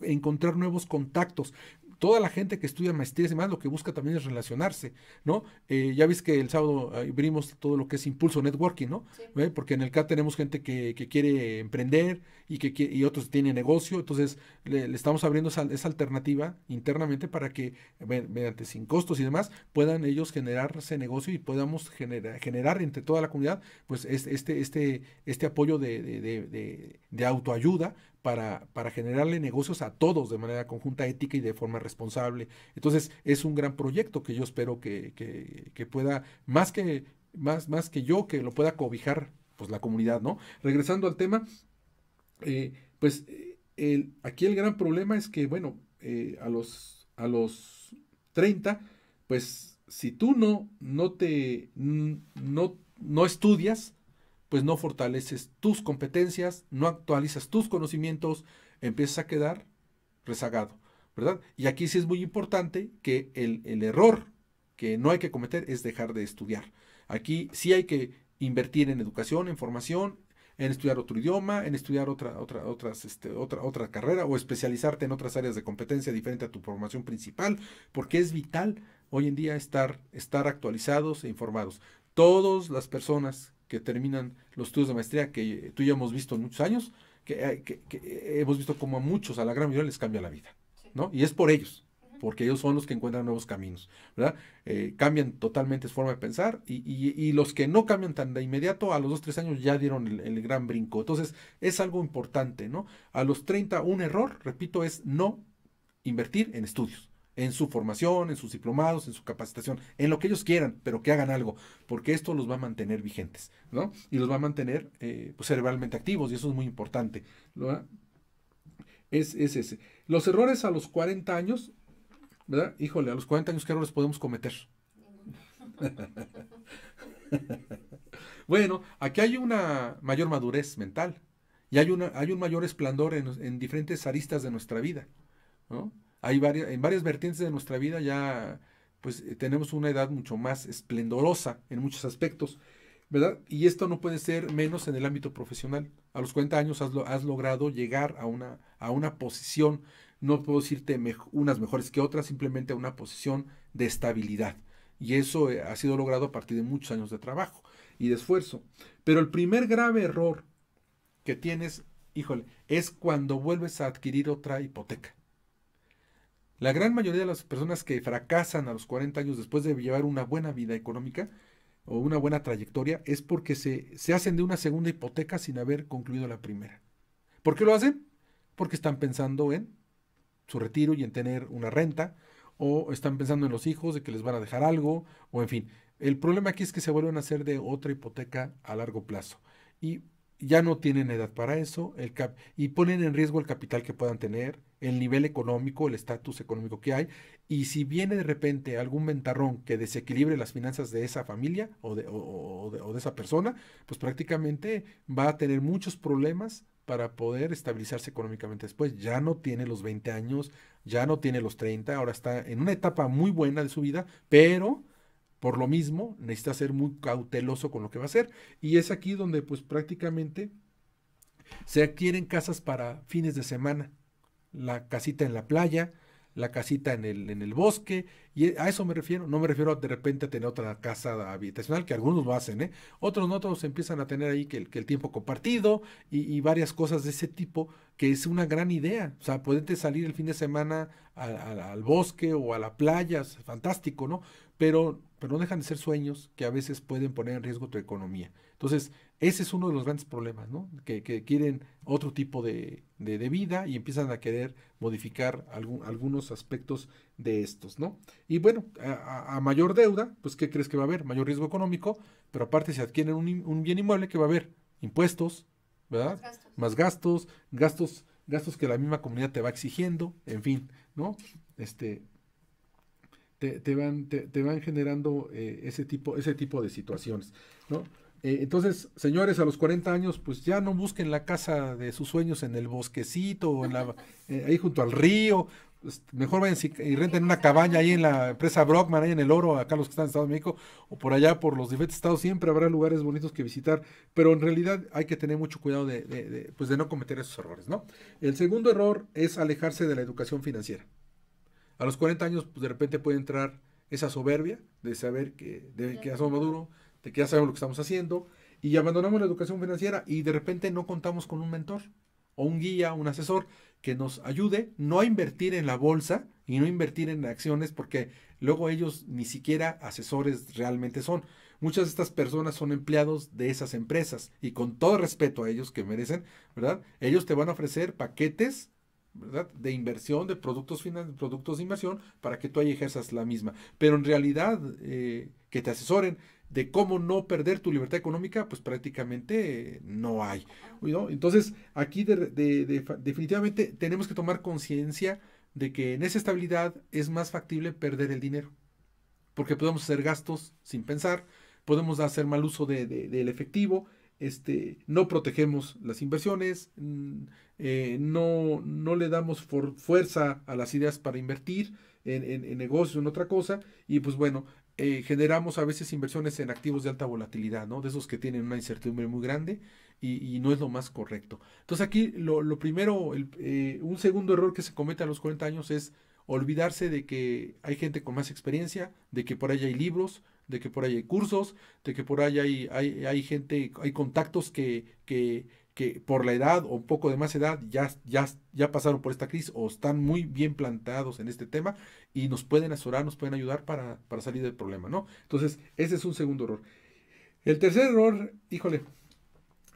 [SPEAKER 1] encontrar nuevos contactos. Toda la gente que estudia maestrías y más lo que busca también es relacionarse, ¿no? Ya ves que el sábado vimos todo lo que es Impulso Networking, ¿no?
[SPEAKER 2] Sí.
[SPEAKER 1] Porque en el CAT tenemos gente que quiere emprender y otros tienen negocio, entonces le estamos abriendo esa alternativa internamente para que mediante sin costos y demás puedan ellos generarse negocio y podamos generar entre toda la comunidad pues este apoyo de autoayuda para generarle negocios a todos de manera conjunta, ética y de forma responsable. Entonces es un gran proyecto que yo espero que pueda, más que yo, que lo pueda cobijar pues la comunidad, ¿no? Regresando al tema, pues aquí el gran problema es que, bueno, a los 30, pues si tú no estudias, pues no fortaleces tus competencias, no actualizas tus conocimientos, empiezas a quedar rezagado, ¿verdad? Y aquí sí es muy importante que el error que no hay que cometer es dejar de estudiar. Aquí sí hay que invertir en educación, en formación, en estudiar otro idioma, en estudiar otra carrera o especializarte en otras áreas de competencia diferente a tu formación principal, porque es vital hoy en día estar actualizados e informados. Todas las personas que terminan los estudios de maestría que tú y yo hemos visto en muchos años, que hemos visto como a muchos, a la gran mayoría les cambia la vida,
[SPEAKER 2] Sí.
[SPEAKER 1] ¿no? Y es por ellos, porque ellos son los que encuentran nuevos caminos, ¿verdad? Cambian totalmente su forma de pensar y los que no cambian tan de inmediato, a los 2, 3 años ya dieron el gran brinco. Entonces, es algo importante, ¿no? A los 30, un error, repito, es no invertir en estudios, en su formación, en sus diplomados, en su capacitación, en lo que ellos quieran, pero que hagan algo, porque esto los va a mantener vigentes, ¿no? Y los va a mantener pues, cerebralmente activos, y eso es muy importante, ¿no? Es ese. Los errores a los 40 años, ¿verdad? Híjole, a los 40 años, ¿qué errores podemos cometer? Bueno, aquí hay una mayor madurez mental y hay un mayor esplendor en diferentes aristas de nuestra vida, ¿no? En varias vertientes de nuestra vida ya pues tenemos una edad mucho más esplendorosa en muchos aspectos, ¿verdad? Y esto no puede ser menos en el ámbito profesional. A los 40 años has logrado llegar a una posición, no puedo decirte unas mejores que otras, simplemente a una posición de estabilidad. Y eso ha sido logrado a partir de muchos años de trabajo y de esfuerzo. Pero el primer grave error que tienes, híjole, es cuando vuelves a adquirir otra hipoteca. La gran mayoría de las personas que fracasan a los 40 años después de llevar una buena vida económica o una buena trayectoria es porque se hacen de una segunda hipoteca sin haber concluido la primera. ¿Por qué lo hacen? Porque están pensando en su retiro y en tener una renta, o están pensando en los hijos, de que les van a dejar algo, o en fin. El problema aquí es que se vuelven a hacer de otra hipoteca a largo plazo. Y ya no tienen edad para eso, y ponen en riesgo el capital que puedan tener, el nivel económico, el estatus económico que hay, y si viene de repente algún ventarrón que desequilibre las finanzas de esa familia o de esa persona, pues prácticamente va a tener muchos problemas para poder estabilizarse económicamente después. Ya no tiene los 20 años, ya no tiene los 30, ahora está en una etapa muy buena de su vida, pero por lo mismo necesita ser muy cauteloso con lo que va a hacer. Y es aquí donde pues prácticamente se adquieren casas para fines de semana, la casita en la playa, la casita en el bosque, y a eso me refiero, no me refiero de repente a tener otra casa habitacional, que algunos lo hacen, ¿eh? Otros no, otros empiezan a tener ahí que el tiempo compartido y varias cosas de ese tipo, que es una gran idea, o sea, poderte salir el fin de semana al bosque o a la playa, es fantástico, ¿no? Pero no dejan de ser sueños que a veces pueden poner en riesgo tu economía. Entonces, ese es uno de los grandes problemas, ¿no? Que quieren otro tipo de vida y empiezan a querer modificar algunos aspectos de estos, ¿no? Y bueno, a mayor deuda, pues ¿qué crees que va a haber? Mayor riesgo económico, pero aparte si adquieren un bien inmueble, ¿qué va a haber? Impuestos, ¿verdad? Más gastos que la misma comunidad te va exigiendo, en fin, ¿no? Este, te van generando ese tipo de situaciones, ¿no? Entonces, señores, a los 40 años, pues ya no busquen la casa de sus sueños en el bosquecito o ahí junto al río. Pues, mejor vayan y renten una cabaña ahí en la empresa Brockman, ahí en el Oro, acá los que están en Estados de México, o por allá por los diferentes estados, siempre habrá lugares bonitos que visitar, pero en realidad hay que tener mucho cuidado pues de no cometer esos errores, ¿no? El segundo error es alejarse de la educación financiera. A los 40 años, pues de repente puede entrar esa soberbia de saber que ya somos maduros, de que ya sabemos lo que estamos haciendo, y abandonamos la educación financiera y de repente no contamos con un mentor o un guía, un asesor que nos ayude no a invertir en la bolsa y no invertir en acciones porque luego ellos ni siquiera asesores realmente son. Muchas de estas personas son empleados de esas empresas y con todo respeto a ellos que merecen, ¿verdad? Ellos te van a ofrecer paquetes, ¿verdad? De inversión, de productos de inversión para que tú ahí ejerzas la misma. Pero en realidad, que te asesoren de cómo no perder tu libertad económica, pues prácticamente no hay, ¿no? Entonces, aquí definitivamente tenemos que tomar conciencia de que en esa estabilidad es más factible perder el dinero, porque podemos hacer gastos sin pensar, podemos hacer mal uso del efectivo, no protegemos las inversiones, no le damos fuerza a las ideas para invertir en negocios, en otra cosa, y pues bueno, generamos a veces inversiones en activos de alta volatilidad, ¿no? De esos que tienen una incertidumbre muy grande y no es lo más correcto. Entonces aquí lo primero, un segundo error que se comete a los 40 años es olvidarse de que hay gente con más experiencia, de que por ahí hay libros, de que por ahí hay cursos, de que por ahí hay gente, hay contactos que que por la edad o un poco de más edad ya pasaron por esta crisis o están muy bien plantados en este tema y nos pueden asesorar, nos pueden ayudar para salir del problema, ¿no? Entonces, ese es un segundo error. El tercer error, híjole,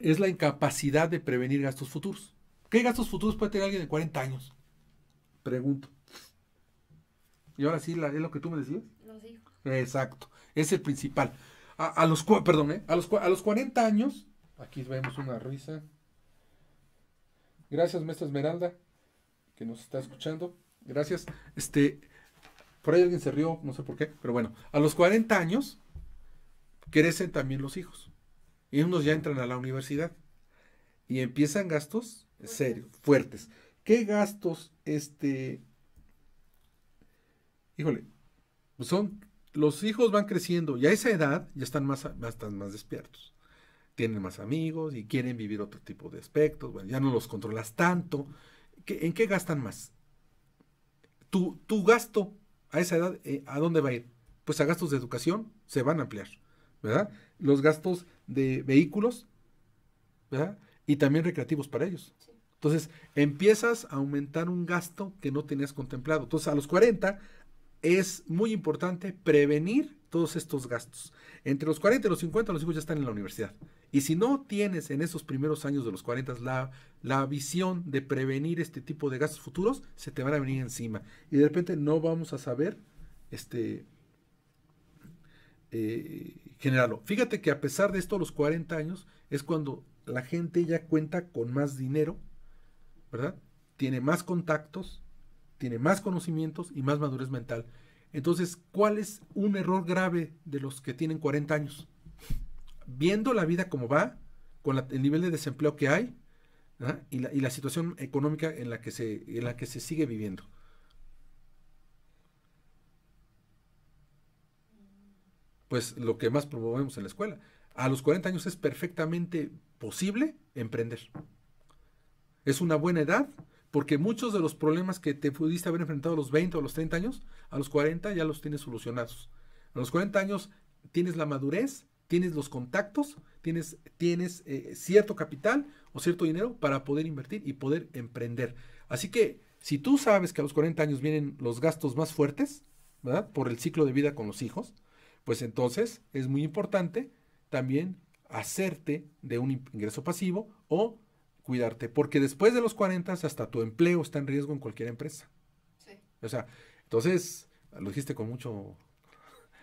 [SPEAKER 1] es la incapacidad de prevenir gastos futuros. ¿Qué gastos futuros puede tener alguien de 40 años? Pregunto. Y ahora sí, es lo que tú me decías.
[SPEAKER 2] Los hijos.
[SPEAKER 1] Exacto, es el principal. A los 40 años, aquí vemos una risa. Gracias, maestra Esmeralda, que nos está escuchando. Gracias. Por ahí alguien se rió, no sé por qué, pero bueno, a los 40 años crecen también los hijos. Y unos ya entran a la universidad. Y empiezan gastos serios, fuertes. ¿Qué gastos, híjole, pues los hijos van creciendo y a esa edad ya están más despiertos. Tienen más amigos y quieren vivir otro tipo de aspectos. Bueno, ya no los controlas tanto. ¿En qué gastan más? Tu gasto a esa edad, ¿a dónde va a ir? Pues a gastos de educación se van a ampliar, ¿verdad? Los gastos de vehículos, ¿verdad? Y también recreativos para ellos.
[SPEAKER 2] Sí.
[SPEAKER 1] Entonces, empiezas a aumentar un gasto que no tenías contemplado. Entonces, a los 40 es muy importante prevenir todos estos gastos. Entre los 40 y los 50 los hijos ya están en la universidad. Y si no tienes en esos primeros años de los 40 la visión de prevenir este tipo de gastos futuros, se te van a venir encima. Y de repente no vamos a saber generarlo. Fíjate que a pesar de esto, los 40 años es cuando la gente ya cuenta con más dinero, ¿verdad? Tiene más contactos, tiene más conocimientos y más madurez mental. Entonces, ¿cuál es un error grave de los que tienen 40 años? Viendo la vida como va, con el nivel de desempleo que hay, ¿verdad? y la situación económica en la que se sigue viviendo. Pues lo que más promovemos en la escuela. A los 40 años es perfectamente posible emprender. Es una buena edad, porque muchos de los problemas que te pudiste haber enfrentado a los 20 o a los 30 años, a los 40 ya los tienes solucionados. A los 40 años tienes la madurez, tienes los contactos, tienes cierto capital o cierto dinero para poder invertir y poder emprender. Así que si tú sabes que a los 40 años vienen los gastos más fuertes, ¿verdad? Por el ciclo de vida con los hijos, pues entonces es muy importante también hacerte de un ingreso pasivo o cuidarte, porque después de los 40 hasta tu empleo está en riesgo en cualquier empresa.
[SPEAKER 2] Sí.
[SPEAKER 1] O sea, entonces, lo dijiste con mucho...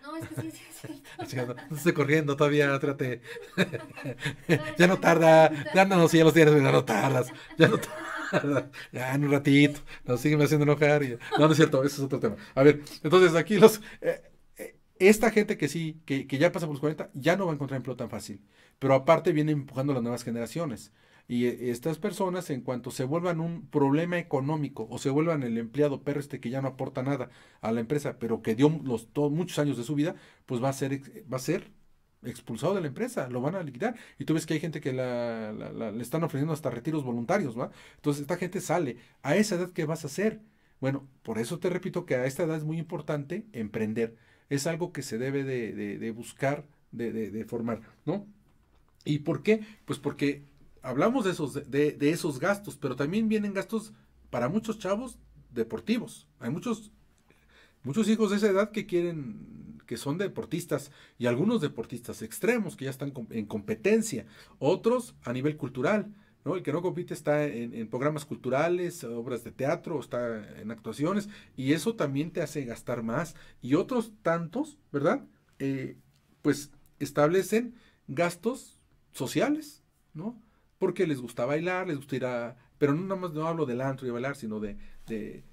[SPEAKER 2] No, es que sí.
[SPEAKER 1] No estoy corriendo todavía, trate. Ya no tarda, ya no, si ya los tienes, ya no tardas, ya no tardas, ya en un ratito, nos siguen haciendo enojar. No, no es cierto, ese es otro tema. A ver, entonces aquí esta gente que ya pasa por los 40, ya no va a encontrar empleo tan fácil, pero aparte viene empujando a las nuevas generaciones. Y estas personas, en cuanto se vuelvan un problema económico o se vuelvan el empleado perro que ya no aporta nada a la empresa, pero que dio muchos años de su vida, pues va a ser expulsado de la empresa, lo van a liquidar. Y tú ves que hay gente que le están ofreciendo hasta retiros voluntarios, ¿va? Entonces esta gente sale. ¿A esa edad qué vas a hacer? Bueno, por eso te repito que a esta edad es muy importante emprender. Es algo que se debe de buscar, de formar, ¿no? ¿Y por qué? Pues porque hablamos de esos gastos, pero también vienen gastos para muchos chavos deportivos. Hay muchos hijos de esa edad que son deportistas, y algunos deportistas extremos que ya están en competencia, otros a nivel cultural, ¿no? El que no compite está en programas culturales, obras de teatro, está en actuaciones, y eso también te hace gastar más. Y otros tantos, ¿verdad? Pues establecen gastos sociales, ¿no? Porque les gusta bailar, les gusta ir pero no nada más no hablo del antro y de bailar, sino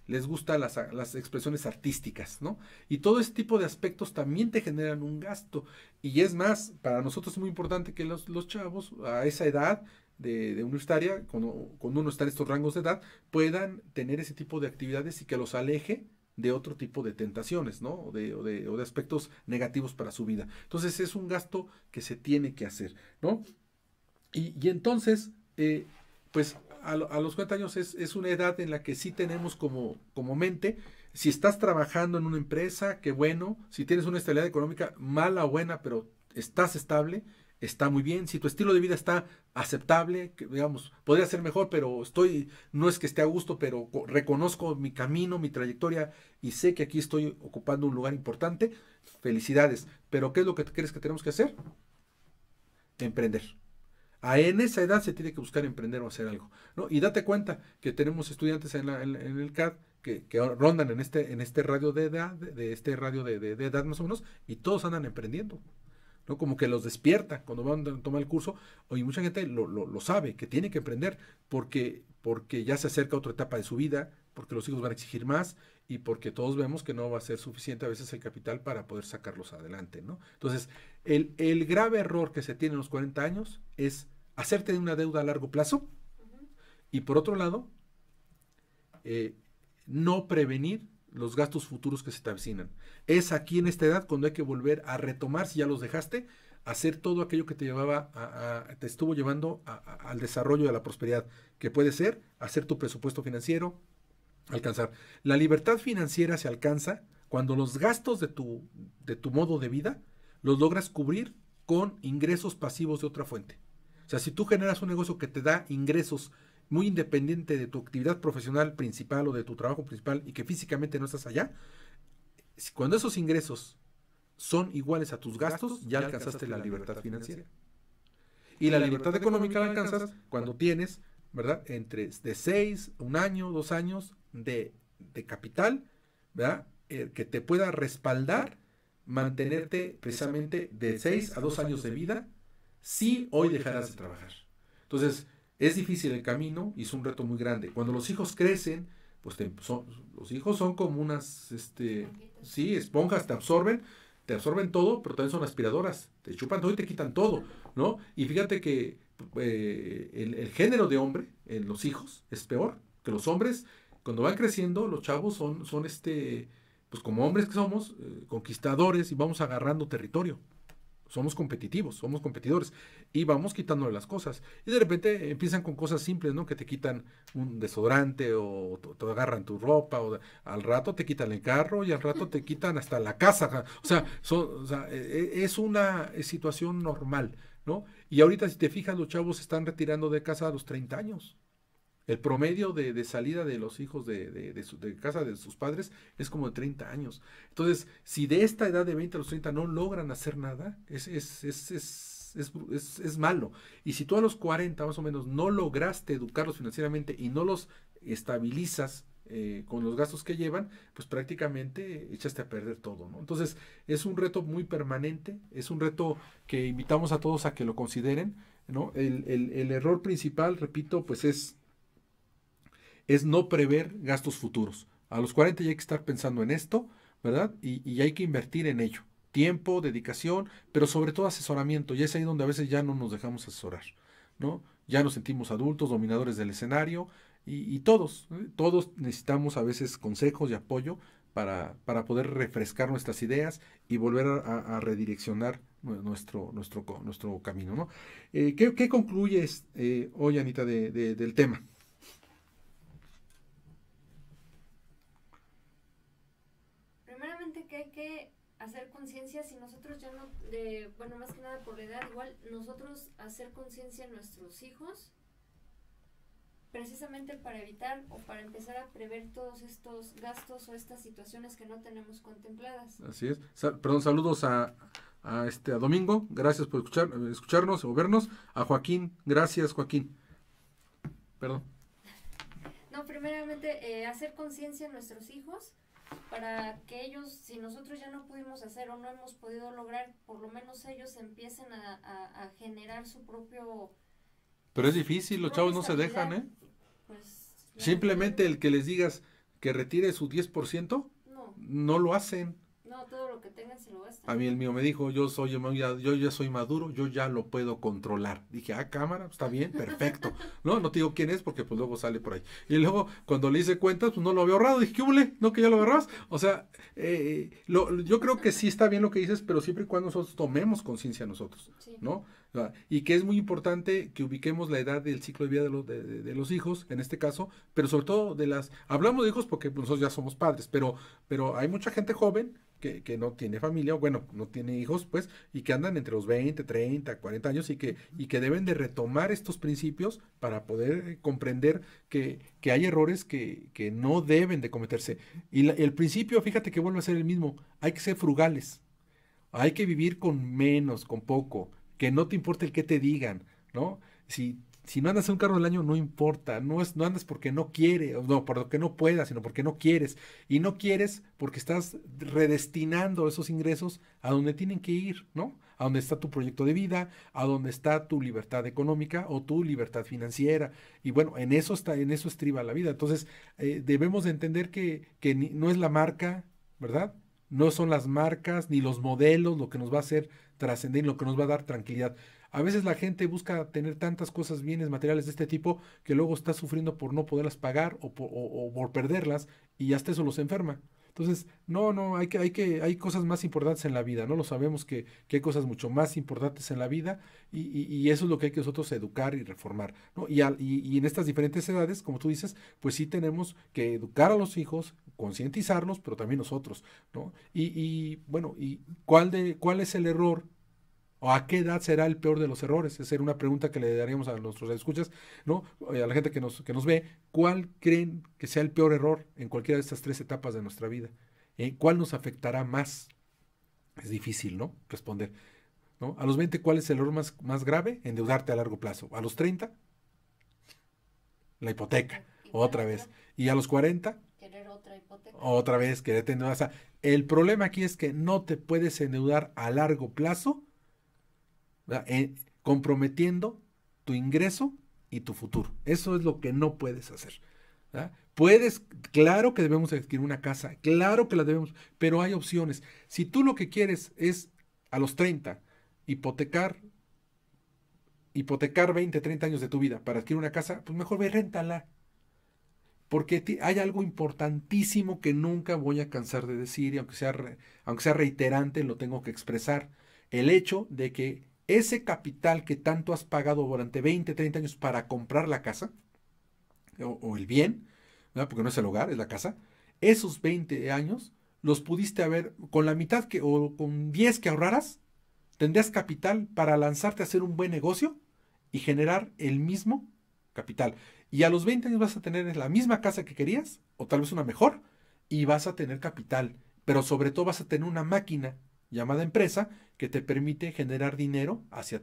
[SPEAKER 1] les gustan las expresiones artísticas, ¿no? Y todo ese tipo de aspectos también te generan un gasto. Y es más, para nosotros es muy importante que los chavos a esa edad de universitaria, cuando uno está en estos rangos de edad, puedan tener ese tipo de actividades y que los aleje de otro tipo de tentaciones, ¿no? O de aspectos negativos para su vida. Entonces es un gasto que se tiene que hacer, ¿no? Y entonces, pues a los 40 años es una edad en la que sí tenemos como mente, si estás trabajando en una empresa, qué bueno, si tienes una estabilidad económica, mala o buena, pero estás estable, está muy bien. Si tu estilo de vida está aceptable, que digamos, podría ser mejor, pero no es que esté a gusto, pero reconozco mi camino, mi trayectoria y sé que aquí estoy ocupando un lugar importante, felicidades. Pero ¿qué es lo que crees que tenemos que hacer? Emprender. En esa edad se tiene que buscar emprender o hacer algo, ¿no? Y date cuenta que tenemos estudiantes en el CAD que rondan en este radio de edad, de edad más o menos, y todos andan emprendiendo, ¿no? Como que los despierta cuando van a tomar el curso, y mucha gente lo sabe, que tiene que emprender, porque ya se acerca otra etapa de su vida, porque los hijos van a exigir más, y porque todos vemos que no va a ser suficiente a veces el capital para poder sacarlos adelante, ¿no? Entonces, el grave error que se tiene en los 40 años es hacerte de una deuda a largo plazo, y por otro lado, no prevenir los gastos futuros que se te avecinan. Es aquí en esta edad cuando hay que volver a retomar, si ya los dejaste, hacer todo aquello que te estuvo llevando al desarrollo y a la prosperidad, que puede ser hacer tu presupuesto financiero, alcanzar. La libertad financiera se alcanza cuando los gastos de tu modo de vida los logras cubrir con ingresos pasivos de otra fuente. O sea, si tú generas un negocio que te da ingresos muy independiente de tu actividad profesional principal o de tu trabajo principal y que físicamente no estás allá, cuando esos ingresos son iguales a tus gastos, ya alcanzaste la libertad financiera. Y la libertad económica la alcanzas cuando tienes, ¿verdad?, de 6, 1 año, 2 años de capital, ¿verdad?, que te pueda respaldar, mantenerte precisamente de 6 a 2 años de vida, si hoy dejarás de trabajar. Entonces, es difícil el camino y es un reto muy grande. Cuando los hijos crecen, pues los hijos son como unas, sí, esponjas, te absorben todo, pero también son aspiradoras, te chupan todo y te quitan todo, ¿no? Y fíjate que el género de hombre en los hijos es peor que los hombres. Cuando van creciendo, los chavos son pues como hombres que somos, conquistadores, y vamos agarrando territorio. Somos competitivos, somos competidores y vamos quitándole las cosas. Y de repente empiezan con cosas simples, ¿no? Que te quitan un desodorante o te agarran tu ropa, o al rato te quitan el carro y al rato te quitan hasta la casa. O sea, es una situación normal, ¿no? Y ahorita, si te fijas, los chavos se están retirando de casa a los 30 años. El promedio de salida de los hijos de casa de sus padres es como de 30 años. Entonces, si de esta edad de 20 a los 30 no logran hacer nada, es malo. Y si tú a los 40 más o menos no lograste educarlos financieramente y no los estabilizas con los gastos que llevan, pues prácticamente echaste a perder todo, ¿no? Entonces, es un reto muy permanente, es un reto que invitamos a todos a que lo consideren, ¿no? El error principal, repito, pues es no prever gastos futuros. A los 40 ya hay que estar pensando en esto, ¿verdad? Y hay que invertir en ello. Tiempo, dedicación, pero sobre todo asesoramiento. Y es ahí donde a veces ya no nos dejamos asesorar, ¿no? Ya nos sentimos adultos, dominadores del escenario, y todos necesitamos a veces consejos y apoyo para poder refrescar nuestras ideas y volver a redireccionar nuestro camino, ¿no? ¿Qué concluyes hoy, Anita, del tema?
[SPEAKER 2] Que hay que hacer conciencia, si nosotros ya no, bueno, más que nada por la edad, igual nosotros hacer conciencia a nuestros hijos, precisamente para evitar o para empezar a prever todos estos gastos o estas situaciones que no tenemos contempladas.
[SPEAKER 1] Así es. Saludos a Domingo, gracias por escucharnos o vernos. A Joaquín, gracias, Joaquín. Perdón.
[SPEAKER 2] No, primeramente hacer conciencia a nuestros hijos, para que ellos, si nosotros ya no pudimos hacer o no hemos podido lograr, por lo menos ellos empiecen a generar su propio...
[SPEAKER 1] Pero es difícil, los chavos no se dejan, ¿eh? Pues, simplemente el que les digas que retire su 10%, no lo hacen.
[SPEAKER 2] No, todo lo que tengan se lo gastan.
[SPEAKER 1] A mí el mío me dijo, yo ya soy maduro, yo ya lo puedo controlar. Dije, cámara, está bien, perfecto. No te digo quién es porque pues luego sale por ahí. Y luego cuando le hice cuentas, pues no lo había ahorrado. Dije, ¿qué hule? ¿No que ya lo agarrabas? O sea, yo creo que sí está bien lo que dices, pero siempre y cuando nosotros tomemos conciencia nosotros, sí, ¿no? Y que es muy importante que ubiquemos la edad del ciclo de vida de los hijos, en este caso, pero sobre todo hablamos de hijos porque nosotros ya somos padres, pero hay mucha gente joven que no tiene familia, o bueno, no tiene hijos, pues, y que andan entre los 20, 30, 40 años y que deben de retomar estos principios para poder comprender que hay errores que no deben de cometerse. Y el principio, fíjate que vuelve a ser el mismo, hay que ser frugales, hay que vivir con menos, con poco, que no te importe el que te digan, ¿no? Si no andas en un carro del año, no importa, no andas porque no quiere, o no, porque no puedas, sino porque no quieres. Y no quieres porque estás redestinando esos ingresos a donde tienen que ir, ¿no? A donde está tu proyecto de vida, a donde está tu libertad económica o tu libertad financiera. Y bueno, en eso estriba la vida. Entonces, debemos de entender que no es la marca, ¿verdad? No son las marcas ni los modelos lo que nos va a hacer trascender, lo que nos va a dar tranquilidad. A veces la gente busca tener tantas cosas, bienes materiales de este tipo, que luego está sufriendo por no poderlas pagar o por perderlas y hasta eso los enferma. Entonces, no, hay cosas más importantes en la vida, ¿no? Lo sabemos que hay cosas mucho más importantes en la vida y eso es lo que hay que nosotros educar y reformar, ¿no? Y en estas diferentes edades, como tú dices, pues sí tenemos que educar a los hijos, concientizarlos, pero también nosotros, ¿no? Bueno, ¿cuál es el error? ¿O a qué edad será el peor de los errores? Esa era una pregunta que le daríamos a nuestros escuchas, ¿no? A la gente que nos ve. ¿Cuál creen que sea el peor error en cualquiera de estas tres etapas de nuestra vida? ¿Cuál nos afectará más? Es difícil, ¿no? Responder, ¿no? A los 20, ¿cuál es el error más grave? Endeudarte a largo plazo. A los 30, la hipoteca, otra vez. Y a los 40,
[SPEAKER 2] querer otra hipoteca.
[SPEAKER 1] otra vez, quererte endeudar. O sea, el problema aquí es que no te puedes endeudar a largo plazo, comprometiendo tu ingreso y tu futuro. Eso es lo que no puedes hacer. ¿Verdad? Claro que debemos adquirir una casa, claro que la debemos, pero hay opciones. Si tú lo que quieres es a los 30 hipotecar 20, 30 años de tu vida para adquirir una casa, pues mejor ve, réntala. Porque hay algo importantísimo que nunca voy a cansar de decir, y aunque sea reiterante, lo tengo que expresar. El hecho de que ese capital que tanto has pagado durante 20, 30 años para comprar la casa, o el bien, ¿verdad? Porque no es el hogar, es la casa, esos 20 años los pudiste haber, con la mitad o con 10 que ahorraras, tendrías capital para lanzarte a hacer un buen negocio y generar el mismo capital. Y a los 20 años vas a tener la misma casa que querías, o tal vez una mejor, y vas a tener capital. Pero sobre todo vas a tener una máquina llamada empresa que te permite generar dinero hacia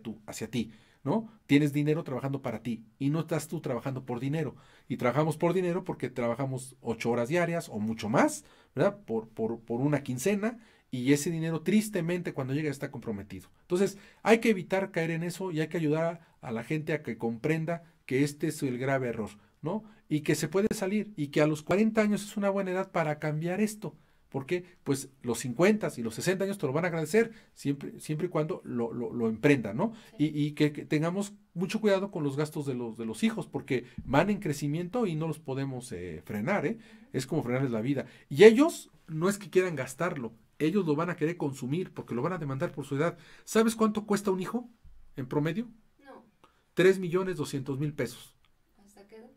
[SPEAKER 1] ti, ¿no? Tienes dinero trabajando para ti y no estás tú trabajando por dinero. Y trabajamos por dinero porque trabajamos 8 horas diarias o mucho más, ¿verdad? Por una quincena, y ese dinero tristemente cuando llega está comprometido. Entonces hay que evitar caer en eso y hay que ayudar a la gente a que comprenda que este es el grave error, ¿no? Y que se puede salir y que a los 40 años es una buena edad para cambiar esto. Porque pues los 50 y los 60 años te lo van a agradecer siempre y cuando lo emprendan, ¿no?
[SPEAKER 2] Sí.
[SPEAKER 1] Y que tengamos mucho cuidado con los gastos de los hijos, porque van en crecimiento y no los podemos frenar, ¿eh? Es como frenarles la vida. Y ellos no es que quieran gastarlo, ellos lo van a querer consumir porque lo van a demandar por su edad. ¿Sabes cuánto cuesta un hijo en promedio?
[SPEAKER 2] No,
[SPEAKER 1] 3,200,000 pesos.
[SPEAKER 2] ¿hasta qué edad?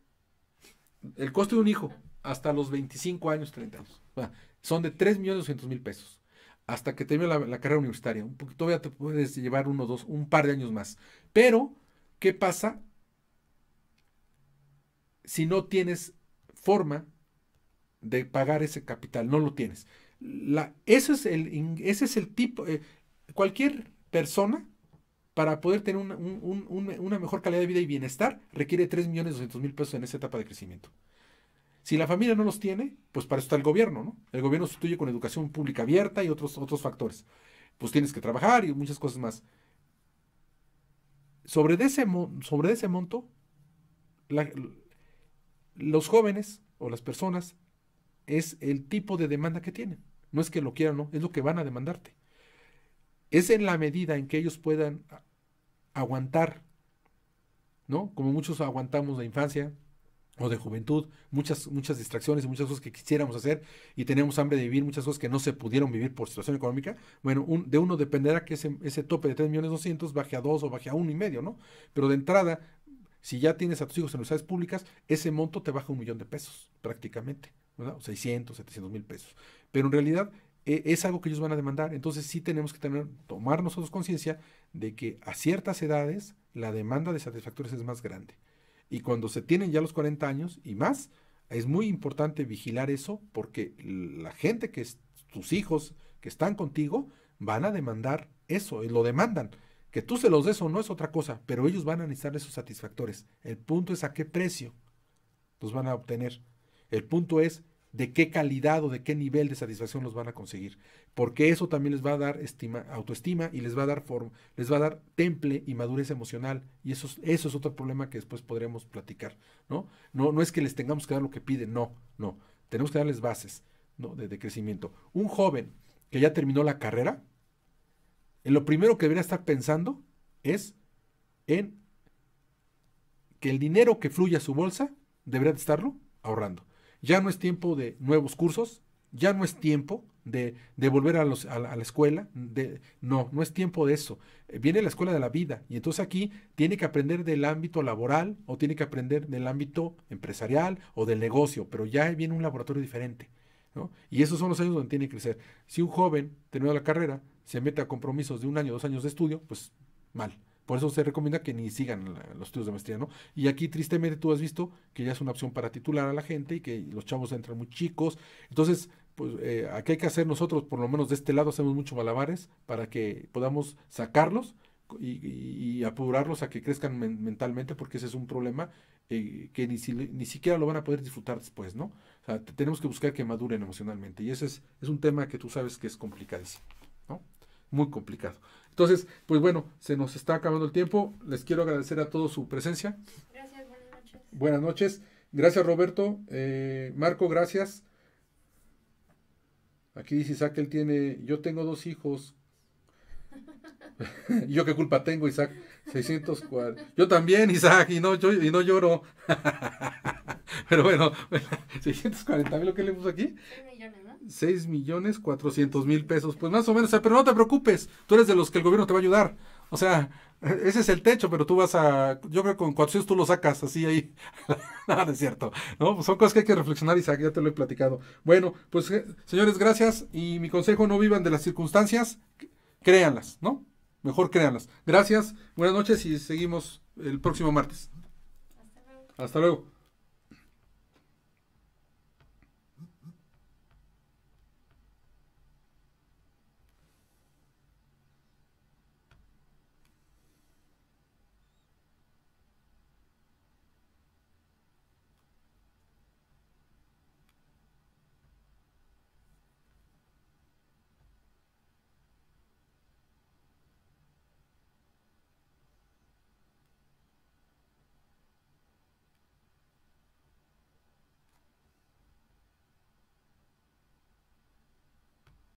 [SPEAKER 1] El costo de un hijo hasta los 25 años, 30 años. O sea, son de 3,200,000 pesos. Hasta que termine la carrera universitaria. Un poquito todavía te puedes llevar un par de años más. Pero, ¿qué pasa si no tienes forma de pagar ese capital? No lo tienes. Ese es el tipo. Cualquier persona, para poder tener una mejor calidad de vida y bienestar, requiere 3,200,000 pesos en esa etapa de crecimiento. Si la familia no los tiene, pues para eso está el gobierno, ¿no? El gobierno sustituye con educación pública abierta y otros factores. Pues tienes que trabajar y muchas cosas más. Sobre ese monto, la- los jóvenes o las personas es el tipo de demanda que tienen. No es que lo quieran, no, es lo que van a demandarte. Es en la medida en que ellos puedan aguantar, ¿no? Como muchos aguantamos la infancia o de juventud, muchas distracciones y muchas cosas que quisiéramos hacer y tenemos hambre de vivir, muchas cosas que no se pudieron vivir por situación económica. Bueno, de uno dependerá que ese tope de 3,200,000 baje a 2 o baje a 1,5, ¿no? Pero de entrada, si ya tienes a tus hijos en universidades públicas, ese monto te baja 1,000,000 de pesos prácticamente, ¿verdad? O 600, 700,000 pesos. Pero en realidad es algo que ellos van a demandar. Entonces sí tenemos que tomar nosotros conciencia de que a ciertas edades la demanda de satisfactores es más grande. Y cuando se tienen ya los 40 años y más, es muy importante vigilar eso, porque la gente tus hijos que están contigo van a demandar eso, y lo demandan. Que tú se los des o no es otra cosa, pero ellos van a necesitar esos satisfactores. El punto es a qué precio los van a obtener. El punto es de qué calidad o de qué nivel de satisfacción los van a conseguir. Porque eso también les va a dar autoestima y les va a dar temple y madurez emocional. Y eso es otro problema que después podremos platicar, ¿no? No es que les tengamos que dar lo que piden, no. Tenemos que darles bases, ¿no? de crecimiento. Un joven que ya terminó la carrera, lo primero que debería estar pensando es en que el dinero que fluye a su bolsa debería de estarlo ahorrando. Ya no es tiempo de nuevos cursos, ya no es tiempo de volver a la escuela, no es tiempo de eso. Viene la escuela de la vida y entonces aquí tiene que aprender del ámbito laboral o tiene que aprender del ámbito empresarial o del negocio, pero ya viene un laboratorio diferente, ¿no? Y esos son los años donde tiene que crecer. Si un joven, terminado la carrera, se mete a compromisos de 1 año, 2 años de estudio, pues mal. Por eso se recomienda que ni sigan los estudios de maestría, ¿no? Y aquí tristemente tú has visto que ya es una opción para titular a la gente y que los chavos entran muy chicos. Entonces, pues aquí hay que hacer nosotros, por lo menos de este lado, hacemos muchos malabares para que podamos sacarlos y apurarlos a que crezcan mentalmente, porque ese es un problema que ni siquiera lo van a poder disfrutar después, ¿no? O sea, tenemos que buscar que maduren emocionalmente y ese es un tema que tú sabes que es complicadísimo, ¿no? Muy complicado. Entonces, pues bueno, se nos está acabando el tiempo. Les quiero agradecer a todos su presencia.
[SPEAKER 2] Gracias, buenas noches.
[SPEAKER 1] Buenas noches. Gracias, Roberto. Marco, gracias. Aquí dice Isaac que él tiene, yo tengo 2 hijos. ¿Yo qué culpa tengo, Isaac? 640. Yo también, Isaac, y no lloro. Pero bueno, 640,000, ¿lo que le puso aquí? 6,400,000 pesos, pues más o menos, pero no te preocupes, tú eres de los que el gobierno te va a ayudar, o sea, ese es el techo, pero tú yo creo que con 400 tú lo sacas, así ahí, nada, es cierto, ¿no? Pues son cosas que hay que reflexionar, Isaac, ya te lo he platicado. Bueno, pues señores, gracias, y mi consejo, no vivan de las circunstancias, créanlas, ¿no? Mejor créanlas. Gracias, buenas noches y seguimos el próximo martes.
[SPEAKER 2] Hasta luego.
[SPEAKER 1] Hasta luego.